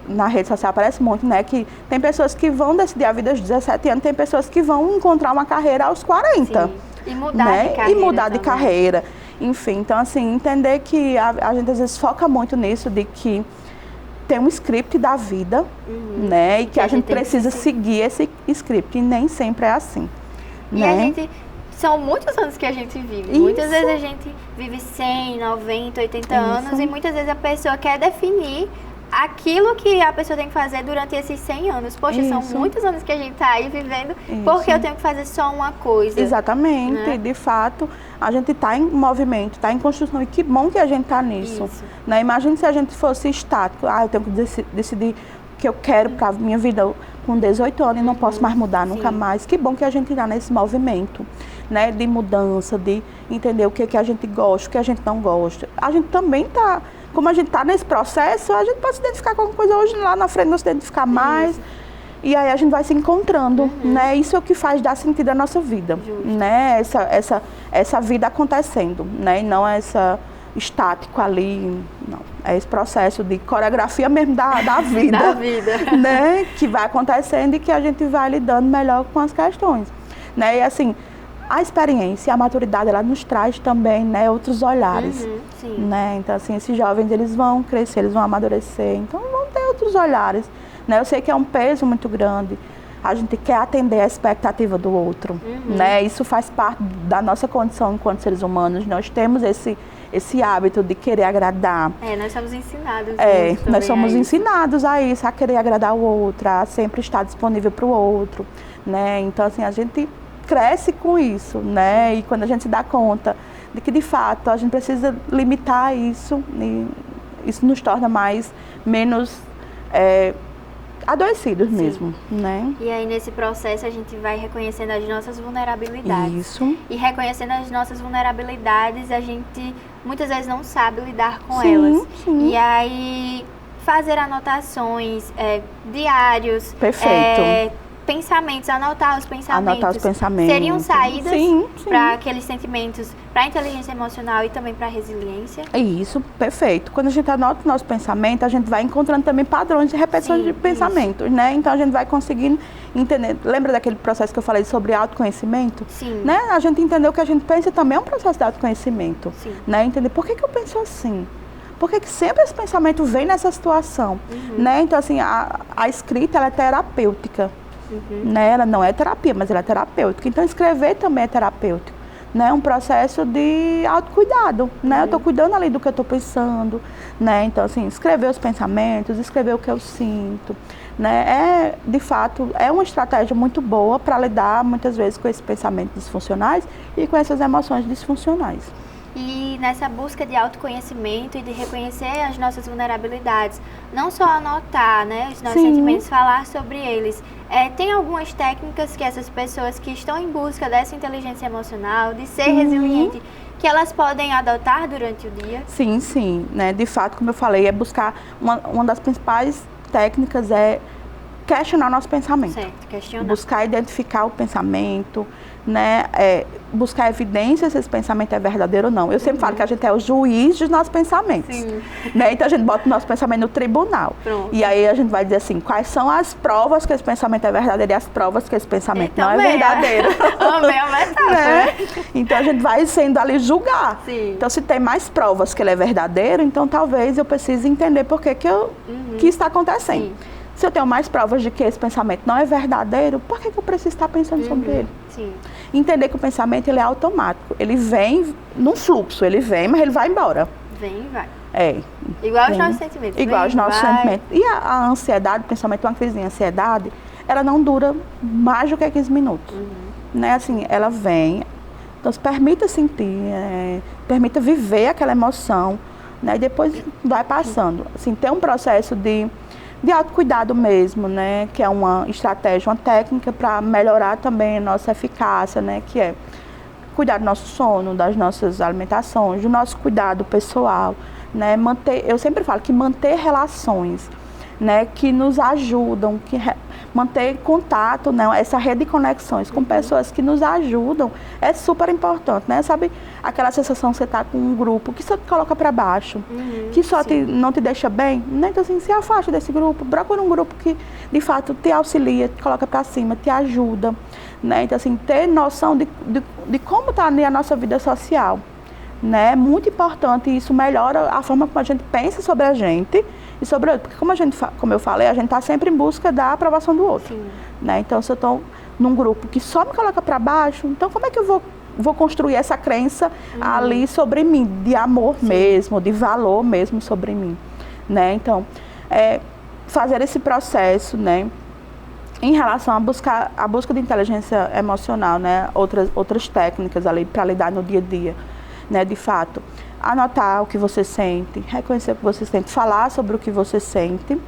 na rede social, aparece muito, né? Que tem pessoas que vão decidir a vida aos 17 anos, tem pessoas que vão encontrar uma carreira aos 40. Sim. E mudar né? de carreira. E mudar de também. carreira. Enfim, então, assim, entender que a gente às vezes foca muito nisso, de que tem um script da vida, né? E que a gente tem que precisa seguir esse script, e nem sempre é assim. E né? a gente... São muitos anos que a gente vive. Isso. Muitas vezes a gente vive 100, 90, 80 anos e muitas vezes a pessoa quer definir aquilo que a pessoa tem que fazer durante esses 100 anos. Poxa, são muitos anos que a gente está aí vivendo porque eu tenho que fazer só uma coisa. Exatamente. Né? De fato, a gente está em movimento, está em construção e que bom que a gente está nisso. Né? Imagina se a gente fosse estático. Eu tenho que decidir o que eu quero para a minha vida com 18 anos e não posso mais mudar nunca mais. Que bom que a gente está nesse movimento, né, de mudança, de entender o que a gente gosta, o que a gente não gosta. A gente também está, como a gente está nesse processo, a gente pode se identificar com alguma coisa hoje, lá na frente não se identificar mais. E aí a gente vai se encontrando, né? Isso é o que faz dar sentido à nossa vida, né? Essa vida acontecendo, né? E não essa estático ali, não. É esse processo de coreografia mesmo da vida. Da vida. Né? Que vai acontecendo e que a gente vai lidando melhor com as questões. Né? E assim, a experiência, a maturidade, ela nos traz também, né, outros olhares. Né? Então, assim, esses jovens, eles vão crescer, eles vão amadurecer, então vão ter outros olhares. Né? Eu sei que é um peso muito grande. A gente quer atender a expectativa do outro. Né? Isso faz parte da nossa condição enquanto seres humanos. Nós temos esse hábito de querer agradar. Nós somos ensinados. Nós somos ensinados a isso, a querer agradar o outro, a sempre estar disponível para o outro. Né? Então, assim, a gente cresce com isso, né? E quando a gente se dá conta de que, de fato, a gente precisa limitar isso, e isso nos torna menos adoecidos mesmo, né? E aí, nesse processo, a gente vai reconhecendo as nossas vulnerabilidades. Isso. E reconhecendo as nossas vulnerabilidades, a gente muitas vezes não sabe lidar com elas. Sim. E aí, fazer anotações, diários. Perfeito. Pensamentos, anotar os pensamentos. Seriam Sim, saídas sim. para aqueles sentimentos, para a inteligência emocional e também para a resiliência? Isso, perfeito. Quando a gente anota o nosso pensamento, a gente vai encontrando também padrões de repetição de pensamentos, né? Então a gente vai conseguindo entender. Lembra daquele processo que eu falei sobre autoconhecimento? Sim. Né? A gente entender o que a gente pensa também é um processo de autoconhecimento. Sim. Né? Entender por que eu penso assim? Por que sempre esse pensamento vem nessa situação? Né? Então, assim, a escrita ela é terapêutica. Né? Ela não é terapia, mas ela é terapêutica. Então, escrever também é terapêutico. né? Um processo de autocuidado, né? Eu estou cuidando ali do que eu estou pensando, né? Então, assim, escrever os pensamentos, escrever o que eu sinto, né? De fato, é uma estratégia muito boa para lidar, muitas vezes, com esses pensamentos disfuncionais e com essas emoções disfuncionais. E nessa busca de autoconhecimento e de reconhecer as nossas vulnerabilidades, não só anotar, né, os nossos sentimentos, falar sobre eles. Tem algumas técnicas que essas pessoas que estão em busca dessa inteligência emocional, de ser resiliente, que elas podem adotar durante o dia? Sim, sim, né? De fato, como eu falei, é buscar, uma das principais técnicas é questionar nosso pensamento. Certo, questionar. Buscar identificar o pensamento, né? Buscar evidência se esse pensamento é verdadeiro ou não. Eu sempre falo que a gente é o juiz dos nossos pensamentos. Sim. Né? Então a gente bota o nosso pensamento no tribunal. Pronto. E aí a gente vai dizer assim, quais são as provas que esse pensamento é verdadeiro e as provas que esse pensamento não é verdadeiro. Amei a metáfora. Né? Então a gente vai sendo ali julgar. Sim. Então se tem mais provas que ele é verdadeiro, então talvez eu precise entender por que que está acontecendo. Sim. Se eu tenho mais provas de que esse pensamento não é verdadeiro, por que eu preciso estar pensando sobre ele? Sim. Entender que o pensamento ele é automático. Ele vem num fluxo, ele vem, mas ele vai embora. Vem e vai. Igual aos nossos sentimentos. Igual aos nossos sentimentos. E a ansiedade, o pensamento, uma crise de ansiedade, ela não dura mais do que 15 minutos. Né? Assim, ela vem, então se permita sentir, permita viver aquela emoção, né? E depois vai passando. Assim, tem um processo de autocuidado mesmo, né? Que é uma estratégia, uma técnica para melhorar também a nossa eficácia, né? Que é cuidar do nosso sono, das nossas alimentações, do nosso cuidado pessoal, né? Eu sempre falo que manter relações, né? Que nos ajudam, manter contato, né? Essa rede de conexões com pessoas que nos ajudam é super importante, né? Sabe aquela sensação que você está com um grupo que só te coloca para baixo, que só não te deixa bem, né? Então assim, se afasta desse grupo, procura um grupo que de fato te auxilia, te coloca para cima, te ajuda, né? Então assim, ter noção de como está a nossa vida social, né? É muito importante e isso melhora a forma como a gente pensa sobre a gente e sobre o outro. Porque como eu falei, a gente está sempre em busca da aprovação do outro. Né? Então, se eu estou num grupo que só me coloca para baixo, então como é que eu vou construir essa crença ali sobre mim, de amor mesmo, de valor mesmo sobre mim? Né? Então, fazer esse processo, né? Em relação à busca de inteligência emocional, né? Outras técnicas ali para lidar no dia a dia, né? De fato, anotar o que você sente, reconhecer o que você sente, falar sobre o que você sente,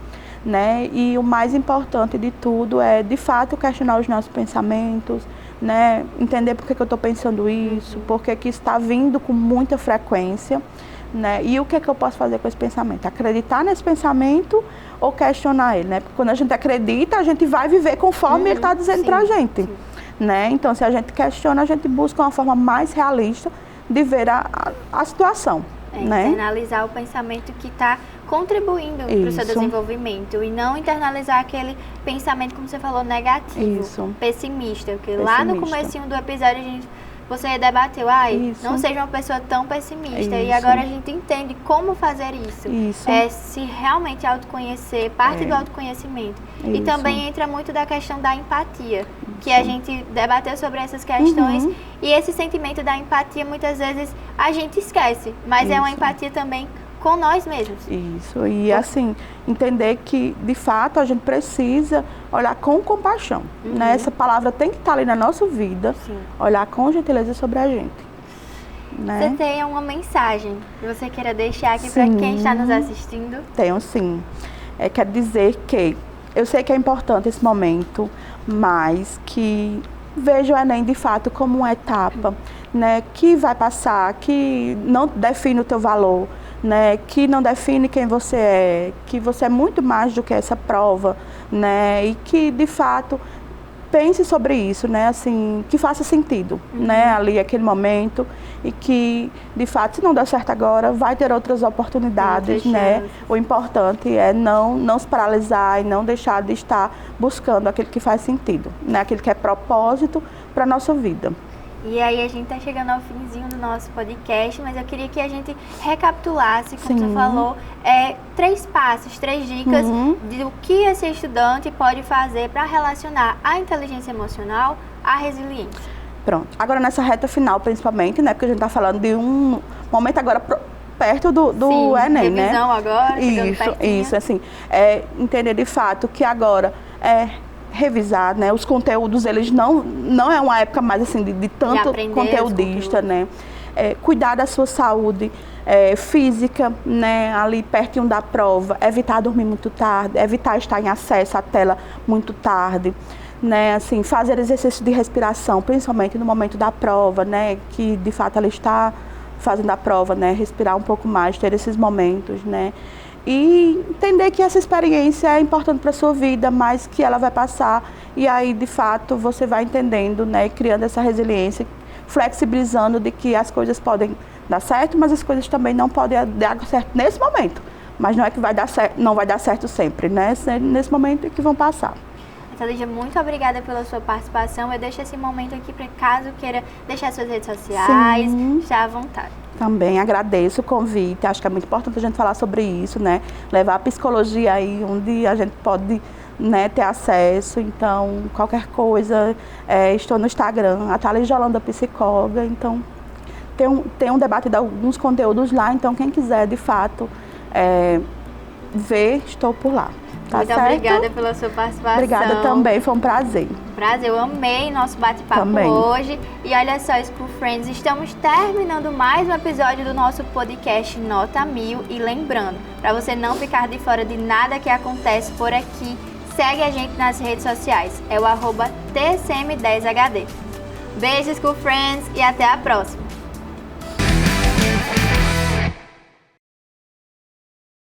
né? E o mais importante de tudo é, de fato, questionar os nossos pensamentos, né? Entender por que eu estou pensando isso, por que isso está vindo com muita frequência, né? E o que eu posso fazer com esse pensamento? Acreditar nesse pensamento ou questionar ele, né? Porque quando a gente acredita, a gente vai viver conforme ele está dizendo para a gente, né? Então, se a gente questiona, a gente busca uma forma mais realista de ver a situação. Né? Internalizar o pensamento que está contribuindo para o seu desenvolvimento e não internalizar aquele pensamento, como você falou, negativo, pessimista. Porque lá no comecinho do episódio você debateu, não seja uma pessoa tão pessimista. E agora a gente entende como fazer isso. É se realmente autoconhecer, parte do autoconhecimento. E também entra muito da questão da empatia, que a gente debateu sobre essas questões. E esse sentimento da empatia, muitas vezes, a gente esquece. Mas é uma empatia também com nós mesmos. Isso, e assim, entender que, de fato, a gente precisa olhar com compaixão, né? Essa palavra tem que estar ali na nossa vida, olhar com gentileza sobre a gente. Né? Você tem uma mensagem que você queira deixar aqui para quem está nos assistindo? Tenho sim. Quer dizer que eu sei que é importante esse momento, mas que vejo o Enem de fato como uma etapa, né? Que vai passar, que não define o teu valor, né, que não define quem você é, que você é muito mais do que essa prova, né, e que de fato pense sobre isso, né, assim, que faça sentido, né, ali aquele momento e que de fato se não der certo agora vai ter outras oportunidades, né. O importante é não se paralisar e não deixar de estar buscando aquilo que faz sentido, né, aquilo que é propósito para a nossa vida. E aí a gente está chegando ao finzinho do nosso podcast, mas eu queria que a gente recapitulasse, como você falou, 3 passos, 3 dicas do que esse estudante pode fazer para relacionar a inteligência emocional à resiliência. Pronto. Agora nessa reta final, principalmente, né? Porque a gente está falando de um momento agora perto do Sim, Enem, revisão né? agora, chegando pertinho. Isso, assim, entender de fato que agora revisar, né? Os conteúdos, eles não é uma época mais assim de tanto conteudista, né? Cuidar da sua saúde física, né? Ali pertinho da prova, evitar dormir muito tarde, evitar estar em acesso à tela muito tarde, né? Assim, fazer exercício de respiração, principalmente no momento da prova, né? Que de fato ela está fazendo a prova, né? Respirar um pouco mais, ter esses momentos, né? E entender que essa experiência é importante para a sua vida, mas que ela vai passar. E aí, de fato, você vai entendendo, né? Criando essa resiliência, flexibilizando de que as coisas podem dar certo, mas as coisas também não podem dar certo nesse momento. Mas não é que vai dar certo, não vai dar certo sempre, né? Nesse momento é que vão passar. Lídia, muito obrigada pela sua participação. Eu deixo esse momento aqui para caso queira deixar suas redes sociais, já à vontade. Também agradeço o convite, acho que é muito importante a gente falar sobre isso, né? Levar a psicologia aí onde a gente pode, né, ter acesso. Então, qualquer coisa, estou no Instagram, a Thalys de Holanda Psicóloga, então tem um debate de alguns conteúdos lá, então quem quiser de fato ver, estou por lá. Tá muito certo? Obrigada pela sua participação. Obrigada também, foi um prazer. Prazer, eu amei nosso bate-papo hoje. E olha só, School Friends, estamos terminando mais um episódio do nosso podcast Nota 1000. E lembrando, para você não ficar de fora de nada que acontece por aqui, segue a gente nas redes sociais. É o @TCM10HD. Beijo, School Friends, e até a próxima.